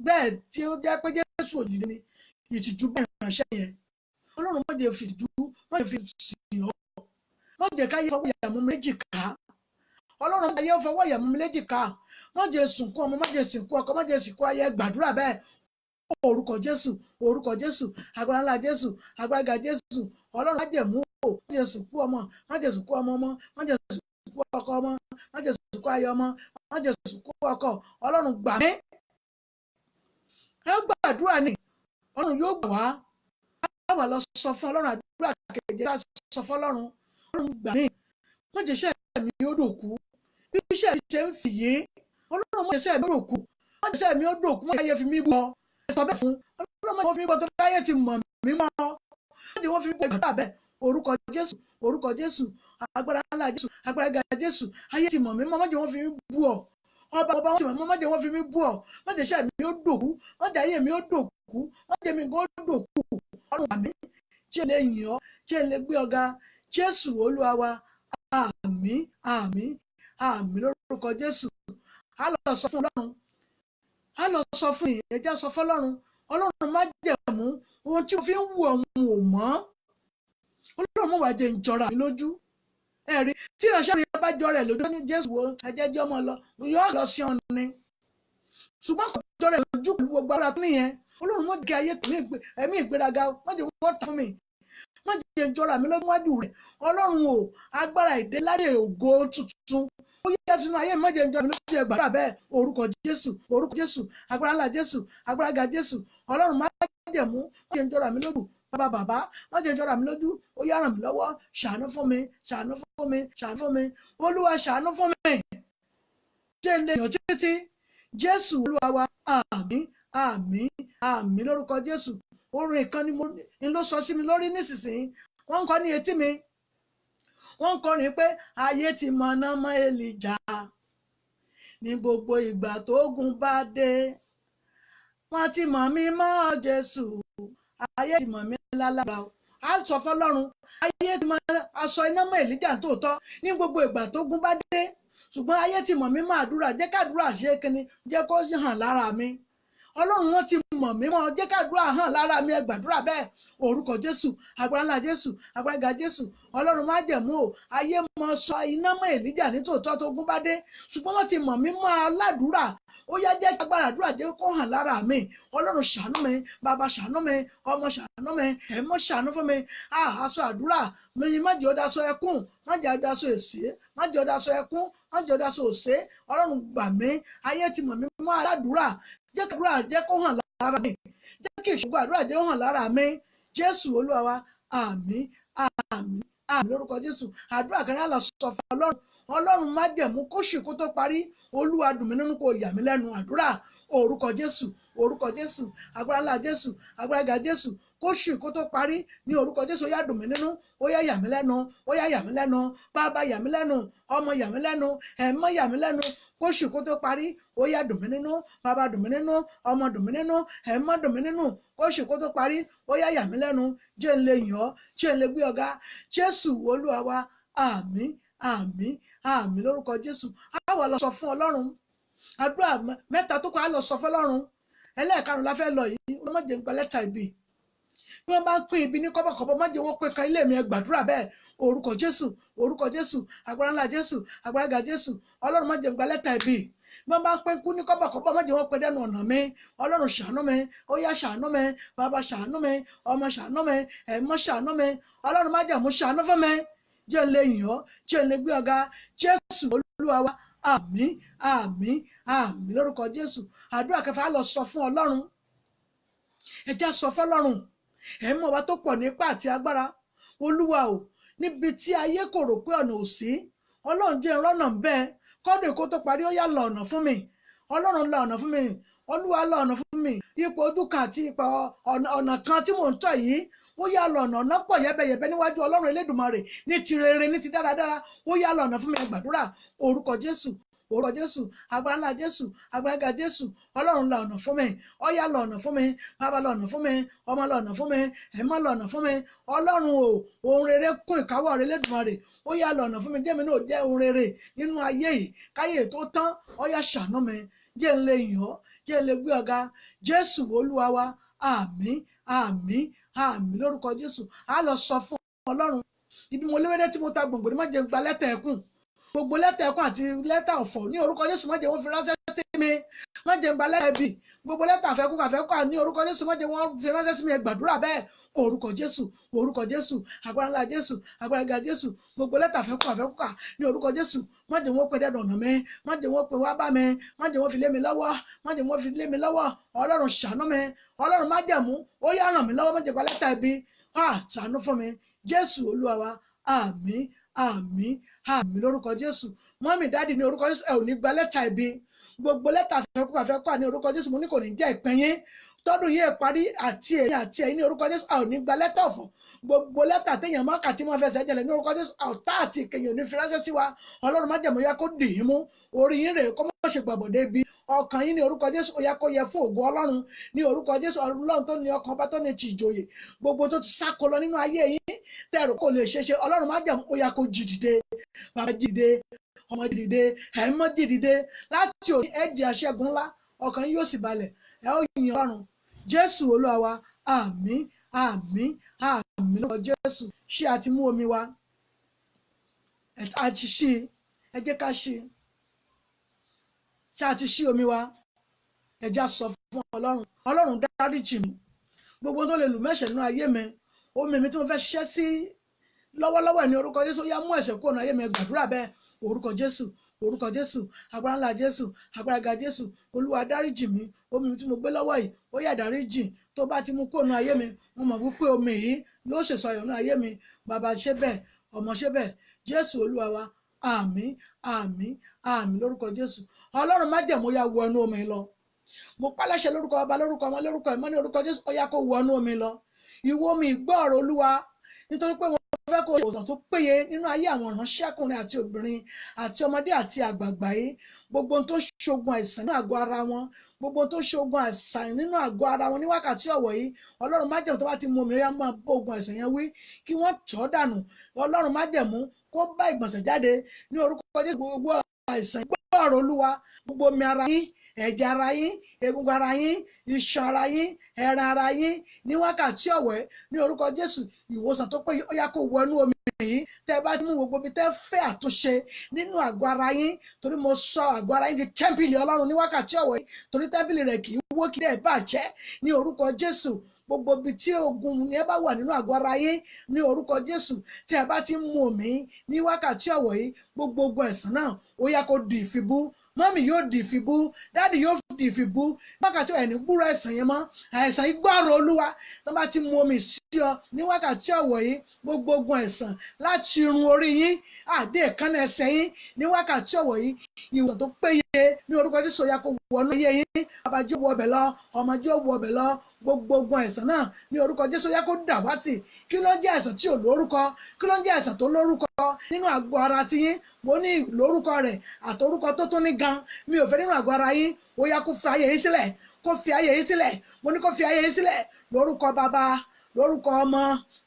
bẹ́ẹ̀ tí ó jẹ́ pé Jésù òjìdí ni ìtìjú bẹ́ẹ̀ ìránṣẹ́ yẹn Ọlọ́run má jẹ́ fi ìtìjú má jẹ́ fi sì ọ́ má jẹ́ káyé fọwọ́ ìyàmú méjì ká Ọlọ́run má jẹ́ fọwọ́ ìyàmú méjì ká má jẹ́ sìnkú ọmọ má jẹ́ sìnkú ọkọ má jẹ́ sìnkú ayé gbàdúrà bẹ́ẹ̀ orúkọ Jésù agbára ńlá Jésù agbára Jésù Ọlọ́run má jẹ́ mú o má jẹ́ sìnkú ọmọ má jẹ́ sìnkú ọmọ má jẹ́ sìnkú ọkọ ọmọ má jẹ́ sìnkú ayé ọmọ má jẹ́ sìnkú ọkọ Ọlọ́run gbà mí ẹ gbàdúrà ni Ọlọ́run yóò gbà wá lọ sọ fún Ọlọ́run àdúrà kẹjẹ ká sọ fún Ọlọ́run gbà mí má jẹ́ iṣẹ́ mi ó dòkú bí iṣẹ́ mi ṣe ń fìyé Ọlọ́run má jẹ́ iṣẹ́ mi ó dòkú má jẹ́ iṣẹ́ mi ó dòkú má jẹ́ fi mí bọ́ ẹ sọ bẹ́ẹ̀ fún Ọlọ́run má jẹ́ wọ́n fi mí bọ́ tó dáyé ti mọ̀ mí mọ́ má jẹ́ wọ́n fi mí bọ́ ìgbàdúrà bẹ́ẹ̀ orúkọ Jésù agbára ńlá Jésù agbára Jésù ayé ti mọ̀ mí mọ́ má jẹ́ wọ́n fi mí bú ọ ọba wọn ti mọ̀ mọ́ má jẹ́ wọ́n fi mí bú ọ má jẹ́ iṣẹ́ mi ó dòkú má jẹ́ ayé mi ó dòkú má jẹ́ mi gan ó dòkú Ọlọ́run àmín tí ẹ lè yìn ọ́ tí ẹ lè gbé ọ̀gá Jésù Olúwa wa àmín lórúkọ Jésù á lọ sọ fún Ọlọ́run á lọ sọ fún ìyẹn sọ fún Ọlọ́run má jẹ̀mú ohun tí o fi ń wù ọ̀hún ò mọ́ Ọlọ́run mọ̀ wá jẹ́ ń jọra mi lójú ẹ̀rí tí ìránṣẹ́ rẹ̀ bá jọ rẹ̀ lójú ní Jésù wo ẹjẹ́ jẹ́ ọmọ lọ yóò lọ sí ọ̀nà ni ṣùgbọ́n kò jọ rẹ̀ lójú pẹ̀lú gbogbo ara tó nìyẹn Ọlọ́run mọ̀ jẹ́ ayé ẹ̀mí ìgbéraga má jẹ́ wọ́n tán mi má jẹ́ ń jọra mi lójú wájú rẹ̀ Ọlọ́run o agbára ìdéládé ògo tuntun ó yẹ sínú ayé má jẹ́ ń jọra mi lójú ẹgbàá bẹ́ẹ̀ orúkọ Jésù agbára ńlá Jésù agbára ga Jésù Ọlọ́run má jẹ́ mú má jẹ́ ń jọra mi lójú bàbá má jẹ́ jọra mi lójú ó yá ràn mí lọ́wọ́ ṣàánú fún mi Olúwa ṣàánú fún mi jẹ́ ilé èèyàn títí Jésù Olúwa wa àmín lórúkọ Jésù orin kan ni ló sọ sí mi lórí nísinsìnyí wọ́n ń kọ ní etí mi wọ́n ń kọrin pé ayé ti mọ̀nà mọ́ Èlíjà ní gbogbo ìgbà tógun bá dé wọ́n ti mọ̀ mí mọ́ Jésù ayé ti mọ̀ mí lálágbà á sọ fọ́lọ́run ayé ti mọ̀ aṣọ iná mọ́ Èlíjà tòótọ́ ní gbogbo ìgbà tógun bá dé ṣùgbọ́n ayé ti mọ̀ mí mọ́ àdúrà jẹ́ kádúrà ṣe kíni jẹ́ kó hàn lára mi Ọlọ́run wọn ti mọ̀ mí mọ́ jẹ́ kádúrà hàn lára mi ẹ gbàdúrà bẹ́ẹ̀ orúkọ Jésù agbára ńlá Jésù agbára ga Jésù Ọlọ́run má jẹ̀mú o ayé mọ̀ sọ iná mọ́ Èlíjà ní tòótọ́ tógun bá dé ṣùgbọ́n wọ́n ti mọ̀ mí mọ́ aládùúrà ó yá jẹ́ agbára àdúrà jẹ́ kó hàn lára mi Ọlọ́run ṣàánú mi bàbá ṣàánú mi ọmọ ṣàánú mi ẹ̀mọ́ ṣàánú fún mi aṣọ àdúrà mi má jẹ́ ó daṣọ ẹkún má jẹ́ ó daṣọ èsì má jẹ́ ó daṣọ ẹkún má jẹ́ ó daṣọ òṣè Ọlọ́run gbà mí ayé ti mọ̀ mí mọ́ aládùúrà jẹ́ kí àdúrà jẹ́ kó hàn lára mi jẹ́ kí ìṣògo àdúrà jẹ́ kó hàn lára mi Jésù Olúwa wa àmín lórúkọ Jésù àdúrà kan náà lọ sọ fún Ọlọ́run má jẹ̀mú kóṣù kó tó parí Olúwa dùn mí nínú kó yà mí lẹ́nu àdúrà orúkọ Jésù agbára ńlá Jésù agbára ga Jésù kóṣù kó tó parí ní orúkọ Jésù ó yá dùn mí nínú ó yá yà mí lẹ́nu ó yá yà mí lẹ́nu bàbá yà mí lẹ́nu ọmọ yà mí lẹ́nu ẹ̀mọ́ yà mí lẹ́nu kóṣù kó tó parí ó yá dùn mí nínú bàbá dùn mí nínú ọmọ dùn mí nínú ẹ̀mọ́ dùn mí nínú kóṣù kó tó parí ó yá yà mí lẹ́nu jẹ́ ń lè yàn ọ́ jẹ́ ń lè gbé ọ̀gá Jésù Olúwa wa àmín lórúkọ Jésù á wà lọ sọ fún Ọlọ́run àdúrà mẹ́ta tó kọ́ á lọ sọ fún Ọlọ́run ẹlẹ́ẹ̀karùn la fẹ́ lọ yìí ọlọ́mọdé ń gba lẹ́tà ìbí bí wọ́n bá ń pín ibi ní kọ́bọ̀kọ́bọ̀ má jẹ́ wọ́n pín kan ilé mi ẹ gbàdúrà bẹ́ẹ̀ orúkọ Jésù orúkọ Jésù agbára ńlá Jésù agbára ga Jésù ọlọ́run má jẹ́ gba lẹ́tà ibi bí wọ́n bá ń pín kú ní kọ́bọ̀kọ́bọ̀ má jẹ́ wọ́n pín dẹ́nu ọ̀nà mi ọlọ́run ṣàánú mi ó yá ṣàánú mi bàbá ṣàánú mi ọmọ ṣàánú mi ẹ̀mọ́ ṣàánú mi ọlọ́run má jẹ́ mú ṣàánú fún mi jẹ́ ń lè yìn ọ́ jẹ́ ń lè gbé ọ̀gá Jésù Olúwa wa àmín àmín àmín lórúkọ Jésù àdúrà kẹfà á lọ sọ fún ọlọ́run ẹ já sọ fọlọ́run ẹ mọ̀ wá tó pọ̀ nípa àti agbára Olúwa o níbi tí ayé kò rò pé ọ̀nà ò sí ọlọ́run jẹ́ ìrọ́nà ń bẹ́ẹ̀ kọ́dọ̀ èkó tó parí ó yá lọ ọ̀nà fún mi ọlọ́run la ọ̀nà fún mi Olúwa la ọ̀nà fún mi ipò ojú kan àti ipò ọ̀nà kan tí mò ń tọ̀ yìí ó yá lọ ọ̀nà pọ̀ yẹ́bẹ̀yẹ̀bẹ̀ níwájú ọlọ́run Elédùmarè ní ti rere ní ti dáradára ó yá lọ ọ̀nà fún mi ẹ gbàdúrà orúkọ Jésù orúkọ Jésù agbára ńlá Jésù agbára ga Jésù ọlọ́run la ọ̀nà fún mi ó yá lọ ọ̀nà fún mi bàbá la ọ̀nà fún mi ọmọ la ọ̀nà fún mi ẹ̀mọ́ la ọ̀nà fún mi ọlọ́run o ohun rere kún ìkáwọ́ rẹ Elédùmarè ó yá lọ ọ̀nà fún mi jẹ́mi náà jẹ́ ohun rere nínú ayé yìí káyé tó tán ó yá ṣàánú mi jẹ́ ń lè yìn ọ́ jẹ́ ń lè gbé ọ̀gá Jésù Olúwa wa àmín àmín àmín lórúkọ Jésù á lọ sọ fún ọlọ́run ibi mo léwédé tí mo ta gbòǹgbò ní má jẹ́ gba lẹ́tà ẹkún gbogbo lẹ́tà ẹkún àti lẹ́tà ọ̀fọ̀ ní orúkọ Jésù má jẹ́ wọ́n fi ránṣẹ́ sí mi má jẹ́ gba lẹ́tà ẹbí gbogbo lẹ́tà àfẹ́kù ní orúkọ Jésù má jẹ́ wọ́n fi ránṣẹ́ sí mi ẹ gbàdúrà bẹ́ẹ̀ orúkọ Jésù orúkọ Jésù agbára ńlá Jésù agbára ga Jésù gbogbo lẹ́tà àfẹ́kù ní orúkọ Jésù má jẹ́ wọ́n pe dẹ́dọ̀ ọ̀nà mi má jẹ́ wọ́n pe wá bá mi má jẹ́ wọ́n fi lé mi lọ́wọ́ má jẹ́ wọ́n fi lé mi lọ́wọ́ ọlọ́run ṣàánú mi ọlọ́run má jẹ́ mú ó yá ràn mí lọ́wọ́ má jẹ́ gba lẹ́tà ẹbí ṣàánú fún mi Jésù Olúwa wa àmín àmín àmín lórúkọ Jésù mọ́mì dáàdì ní orúkọ Jésù ẹ ò ní gba lẹ́tà ibi gbogbo lẹ́tà àfẹ́kù ní orúkọ Jésù mo ní kò ní jẹ́ ìpín yín tọ́dún yìí parí àti ẹ̀yin ní orúkọ Jésù a ò ní gba lẹ́tà ọ̀fọ̀ gbogbo lẹ́tà téèyàn máa kà tí wọ́n fẹsẹ̀ jẹlẹ̀ ní orúkọ Jésù ọ̀tá àti ìkẹyìn ò ní fi ránṣẹ́ sí wa ọlọ́run má jẹ̀mọ́ ya kó dì í mú orí yín rèé kó má ṣe gbàbọ̀dé bí ọkàn yín ní orúkọ Jésù ó yá kó yẹ fún ògo ọlọ́run ní orúkọ Jésù ọlọ́run tó ní ọkàn ọba tó ní ti ìjòyè gbogbo tó ti sáko lọ nínú ayé yín tẹ̀rù kò lè ṣeéṣe ọlọ́run má jẹ̀mọ́ ó yá kó jí dìde bàbá jí dìde ọmọ jí dìde ẹ̀mọ́ jí dìde láti òní ẹ̀ di aṣẹ́gun ńlá ọkàn yín yóò sì balẹ̀ ẹ̀ ó yin ọlọ́run Jésù Olúwa wa àmín àmín àmín lórúkọ Jésù ṣé a ti mú omi wa a ti ṣí ẹ jẹ́ ká ṣí ṣé a ti ṣí omi wa ẹ jẹ́ sọ fún ọlọ́run dáríjì mi gbogbo tó lè lù mẹ́ṣẹ̀ nínú ayé mi omi mi tí mo fẹ́ ṣiṣẹ́ sí lọ́wọ́lọ́wọ́ ní orúkọ Jésù yá mú ẹ̀ṣẹ̀ kúrò ní ayé mi gbàdúrà bẹ́ẹ̀ orúkọ Jésù orúkọ Jésù agbára ńlá Jésù agbára ga Jésù Olúwa dáríjì mi omi mi tí mo gbé lọ́wọ́ yìí ó yá dáríjì tó bá ti mú kúrò ní ayé mi mo mọ̀ wípé omi yìí yóò ṣèṣọ ayọ̀ ní ayé mi bàbá ṣe bẹ́ẹ̀ ọmọ ṣe bẹ́ẹ̀ Jésù Olúwa wa àmín àmín àmín lórúkọ Jésù ọlọ́run má jẹ̀mú ya wọ inú omi lọ mo pálẹ́ṣẹ lórúkọ bàbá lórúkọ ọmọ lórúkọ ẹ̀mọ́ ní orúkọ Jésù ó yá kó wọ inú omi lọ ìwọ omi ìgbọ́ ọ̀rọ̀ Olúwa nítorí pé fẹ́ kó ìwòsàn tó péye nínú ayé àwọn ìránṣẹ́kùnrin àti obìnrin àti ọmọdé àti àgbààgbà yìí gbogbo tó ṣogun àìsàn nínú àgọ́ ara wọn gbogbo tó ṣogun àìsàn nínú àgọ́ ara wọn ní wákàtí ọ̀wọ̀ yìí ọlọ́run májẹ̀mú tó bá ti mú omi yá máa bó ogun àìsàn yẹn wí kí wọ́n tọ́ dànù ọlọ́run májẹ̀mú kó bá ìgbọ̀nsẹ̀ jáde ní orúkọ Jésù gbogbo àìsàn gbọ́ ọ̀rọ̀ Olúwa gbogbo omi ara yín ẹ̀jẹ̀ ara yín egungun ara yín iṣan ara yín ẹran ara yín ní wákàtí ọ̀wẹ́ ní orúkọ Jésù ìwòsàn tó péye ó yá kó wọnú omi yìí tẹ́ bá mú gbogbo bí tẹ́ fẹ́ àtúnṣe nínú àgọ́ ara yín torí mo sọ àgọ́ ara yín di tẹ́ḿpìlì Ọlọ́run ní wákàtí ọ̀wẹ́ torí tẹ́ḿpìlì rẹ̀ kì í wó kí dẹ̀ bàjẹ́ ní orúkọ Jésù gbogbo ibi tí ogun yẹn bá wà nínú àgọ́ ara yín ní orúkọ Jésù tí ẹ bá ti ń mu omi ní wákàtí ọ̀wọ̀ yìí gbogbo ogun ẹ̀sán náà ó yá kó di ìfibú mọ́mì yóò di ìfibú dáàdì yóò di ìfibú wákàtí ọ̀wọ̀ ẹ̀ní gbúrò ẹ̀sán yẹn mọ́ àìsàn igbáàrò Olúwa tó bá ti mu omi sí ọ ní wákàtí ọ̀wọ̀ yìí gbogbo ogun ẹ̀sán láti irun orí yín àdé ìkànnì ẹsẹ̀ yín ní wákàtí ọ̀wọ̀ yìí ìwòsàn tó péye ní orúkọ Jésù ó yá kó wọnú ayé yín babajó wọ ọbẹ̀ lọ ọmọdé wọ ọbẹ̀ lọ gbogbo ogun àìsàn náà ní orúkọ Jésù ó yá kó dàwátì kí ló ń jẹ́ àìsàn tí ò lórúkọ kí ló ń jẹ́ àìsàn tó lórúkọ nínú àgọ́ ara ti yín mo ní lórúkọ rẹ̀ àtorúkọ tó ní gan mi ò fẹ́ nínú àgọ́ ara yín ó yá kó fi ayé yín sílẹ̀ kó fi ayé yín sílẹ̀ mo ní kó fi ayé yín sílẹ̀ lórúkọ bàbá lórúkọ ọmọ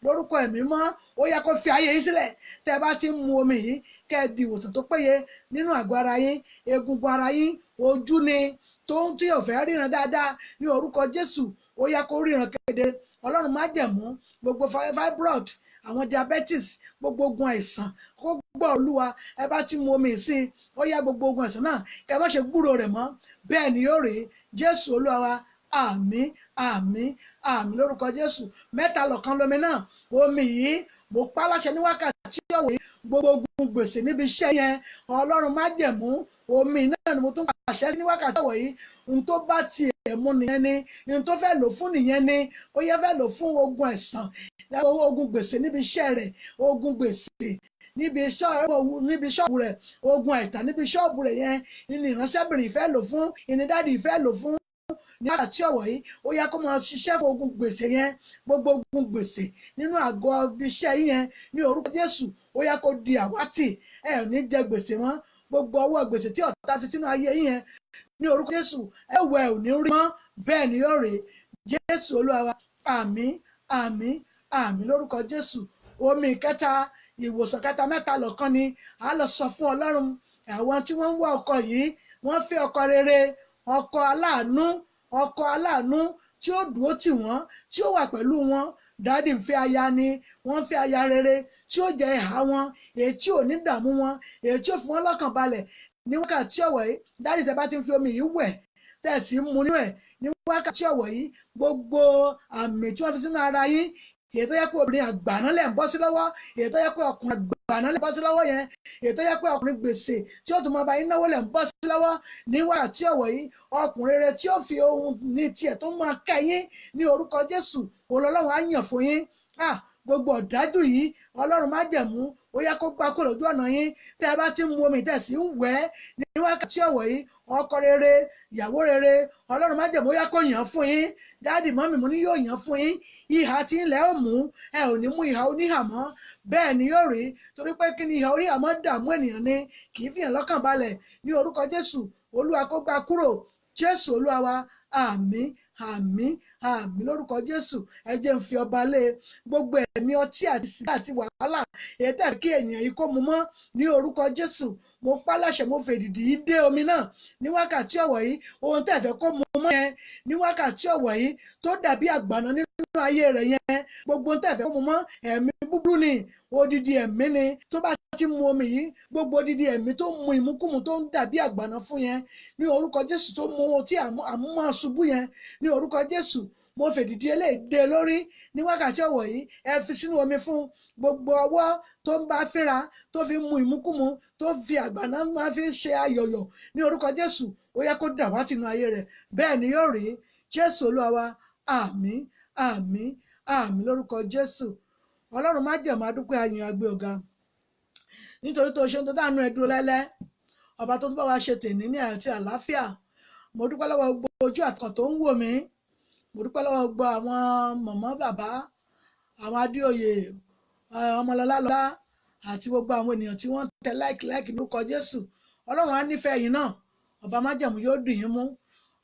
lórúkọ ẹ̀mí mọ́ ó yá kó fi ayé yín sílẹ̀ tẹ́ bá ti ń mu omi yìí kẹ́ ẹ di ìwòsàn tó péye nínú àgọ́ ara yín egungun ara yín ojú ni tó ń tí ò fẹ́ ríran dáadáa ní orúkọ Jésù ó yá kó ríran kéde ọlọ́run má jẹ̀mú gbogbo fibroid àwọn diabetes gbogbo ogun àìsàn kó gbọ́ olúwa ẹ bá ti mu omi sí i ó yá gbogbo ogun àìsàn náà kẹ má ṣe gbúrò rẹ̀ mọ́ bẹ́ẹ̀ ni yóò rí jésù olúwa wa àmín àmín àmín lórúkọ jésù mẹ́ta lọ̀kan lomi náà omi yìí mo pa láṣẹ ní wákàtí ọ̀wọ̀ yìí gbogbo ogun gbèsè níbi iṣẹ́ yẹn ọlọ́run má jẹ̀mú omi náà ni mo tún pàṣẹ ní wákàtí ọ̀wọ̀ yìí n tó bá tiẹ̀ mú nìyẹn ni n tó fẹ́ lò fún nìyẹn ni ó yẹ fẹ́ lò fún ogun ẹ̀sán ogun gbèsè níbi iṣẹ́ rẹ̀ ogun gbèsè níbi ṣọ́ọ̀bù rẹ̀ ogun àìtàn níbi ṣọ́ọ̀bù rẹ̀ yẹn ni ìránṣẹ́bìnrin ìfẹ́ lò fún ìnídàdí ìfẹ́ lò fún ní àti ọ̀wọ̀ yìí ó yẹ kó máa ṣiṣẹ́ fún ogun gbèsè yẹn gbogbo ogun gbèsè nínú àgọ́ iṣẹ́ yẹn ní orúkọ Jésù ó yẹ kó di àwátì ẹ ò ní jẹ gbèsè mọ́ gbogbo ọwọ́ gbèsè tí ọ̀tá fi sínú ayé yẹn ní orúkọ Jésù ẹ wẹ ò ní rí mọ́ bẹ́ẹ̀ ni yóò rè Jésù Olúwa wa àmín àmín àmín lórúkọ Jésù omi kẹta ìwòsàn kẹta mẹ́ta lọ́kan ni a lọ sọ fún Ọlọ́run àwọn tí wọ́n ń wá ọkọ yìí wọ́n fẹ́ ọkọ rere ọkọ aláàánú tí ó dúró tì wọ́n tí ó wà pẹ̀lú wọn dáàdì ń fẹ́ aya ni wọ́n fẹ́ aya rere tí ó jẹ ìhà wọn èyí tí ò ní dààmú wọn èyí tí ó fi wọ́n lọ́kàn balẹ̀ ní wákàtí ọ̀wọ̀ yìí dáàdì tẹ́ bá ti ń fi omi yìí wẹ̀ tẹ̀sí mu nínú ẹ̀ ní wákàtí ọ̀wọ̀ yìí gbogbo àmì tí wọ́n fi sínú ara yín èyí tó yẹ pé obìnrin àgbàná lẹ̀ ń bọ́ sí lọ́wọ́ èyí tó yẹ pé ọkùnrin àgbàná lẹ̀ ń bọ́ sí lọ́wọ́ yẹn èyí tó yẹ pé ọkùnrin gbèsè tí ó tún máa bá yín náwó lẹ̀ ń bọ́ sí lọ́wọ́ ní wákàtí ọ̀wọ̀ yìí ọkùnrin rere tí ó fi ohun ní tiẹ̀ tó máa kẹ́ yín ní orúkọ Jésù Ọlọ́run á yàn fún yín gbogbo ọ̀dájú yìí Ọlọ́run má jẹ̀mú ó yá kó gbá kó lójú ọ̀nà yín tẹ́ ẹ bá ti mu omi tẹ̀ sí ń wẹ̀ ní wákàtí ọ̀wọ̀ yìí ọkọ rere ìyàwó rere Ọlọ́run má jẹ̀mú ó yá kó yàn fún yín dáàdì mọ́mì mo ní yóò yàn fún yín ìhà tí ilẹ̀ ò mú ẹ ò ní mú ìhà oníhà mọ́ bẹ́ẹ̀ ni yóò rí torí pé kí ni ìhà oníhà mọ́ dààmú ènìyàn ni kì í fìyàn lọ́kàn balẹ̀ ní orúkọ Jésù Olúwa kó gbá kúrò Jésù Olúwa wa àmín àmín àmín lórúkọ Jésù ẹ jẹ́ ń fi ọba lé gbogbo ẹ̀mí ọtí àti sìgá àti wàhálà èyí tẹ̀ kí ènìyàn yìí kó mu mọ́ ní orúkọ Jésù mo pa láṣẹ mo fèdìdì yìí dé omi náà ní wákàtí ọ̀wọ̀ yìí ohun tẹ̀ fẹ́ kó mu mọ́ yẹn ní wákàtí ọ̀wọ̀ yìí tó dàbí àgbàná nínú ayé rẹ̀ yẹn gbogbo ohun tẹ̀ fẹ́ kó mu mọ́ ẹ̀mí búburú ni odidi ẹ̀mí ni tó bá ti mu omi yìí gbogbo odidi ẹ̀mí tó mu ìmúkùmù tó ń dàbí àgbàná fún yẹn ní orúkọ Jésù tó mu ohun tí àmúmọ́ ṣubú yẹn ní orúkọ Jésù mo fèdìdí eléèdè lórí ní wákàtí ọ̀wọ̀ yìí ẹ fi sínú omi fún gbogbo ọwọ́ tó ń bá fínra tó fi mu ìmúkùmù tó fi àgbàná máa fi ṣe ayọ̀yọ̀ ní orúkọ Jésù ó yẹ kó dàwátì nínú ayé rẹ̀ bẹ́ẹ̀ ni yóò rí Jésù Olúwa wa àmín àmín àmín lórúkọ Jésù Ọlọ́run má jẹ̀mú adúpẹ́ ayìn agbé ọ̀gá nítorí tó ṣe ń tó dánú ẹdúró lẹ́lẹ́ ọba tó bá wa ṣe tèmi ní àti àlàáfíà mo dúpẹ́ lọ́wọ́ gbogbo ojú àtọkọ̀ tó ń wò mí mo dúpẹ́ lọ́wọ́ gbogbo àwọn mọ̀mọ́ bàbá àwọn adéoyè ọmọlọ́lá lọ́lá àti gbogbo àwọn ènìyàn tí wọ́n tẹ láìkì lórúkọ Jésù Ọlọ́run á nífẹ̀ẹ́ yín náà ọba májẹ̀mú yóò dùn yín mú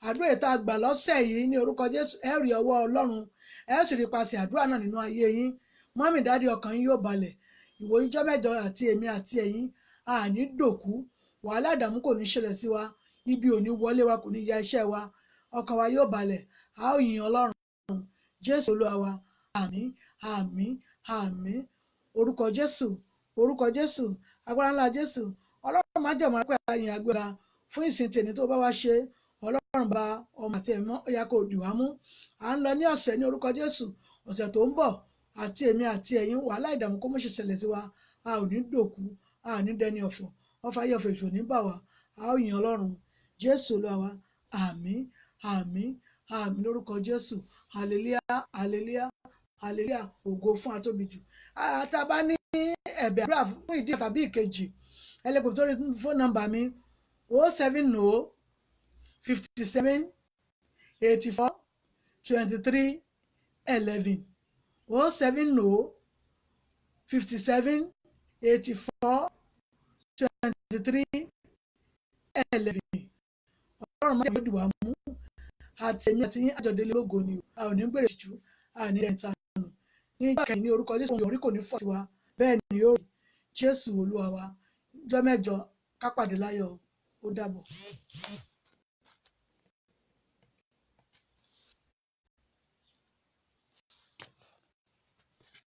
àdúrà ètò àgbà lọ́sẹ̀ yìí ní orúkọ Jésù ẹ rí ọwọ́ Ọlọ́run ẹ sì rí pasẹ̀ àdúrà náà nínú ayé yín mọ́mì dádì ọkàn yín yóò balẹ̀ ìwòyí jọ́ mẹ́jọ àti èmi àti ẹ̀yin àní dòkú wàhálà ìdààmú kò ní ṣẹlẹ̀ sí wa ibi ò ní wọlé wa kò ní ya iṣẹ́ wa ọkàn wa yóò balẹ̀ a ó yin Ọlọ́run Jésù Olúwa wa àmín àmín àmín orúkọ Jésù agbára ńlá Jésù Ọlọ́run má jẹ̀mọ́ pé àyìn agbára fún ìsìn tèmi tó bá wá ṣe Ọlọ́run bá ọmọ àti ẹ̀mọ́ ó yá kó dì wá mú à ń lọ ní ọ̀sẹ̀ ní orúkọ Jésù ọ̀sẹ̀ tó ń bọ̀ àti èmi àti ẹ̀yin wàhálà ìdààmú kó mọ̀ ṣe ṣẹlẹ̀ sí wa a ò ní dòkú a ò ní dẹni ọ̀fọ̀ ọfà ayé ọ̀fọ̀ èṣù ní bà wá a ó yin Ọlọ́run Jésù Olúwa wa àmín àmín àmín lórúkọ Jésù hallelujah hallelujah hallelujah ògo fún atóbijù àtàbá ní ẹ̀bẹ̀ àdúrà fún ìdí tàbí ìkejì ẹlẹ́gbẹ̀ẹ́ tó rí fóònù nọ́mbà mi 070 57 84 23 11 070 57 84 23 11 Ọlọ́run máa ń gbèdì wá mú àti èmi àti yín àjọ̀délé lógo ni a ò ní gbèrè ìtìjú a ò ní ẹ̀ńtà nù ní ìgbà kẹ́yìn ní orúkọ Jésù ohun ìyọrí kò ní fọ́ sí wa bẹ́ẹ̀ ni yóò rí Jésù Olúwa wa ọjọ́ mẹ́jọ ká pàdé láyọ̀ ó dàbọ̀.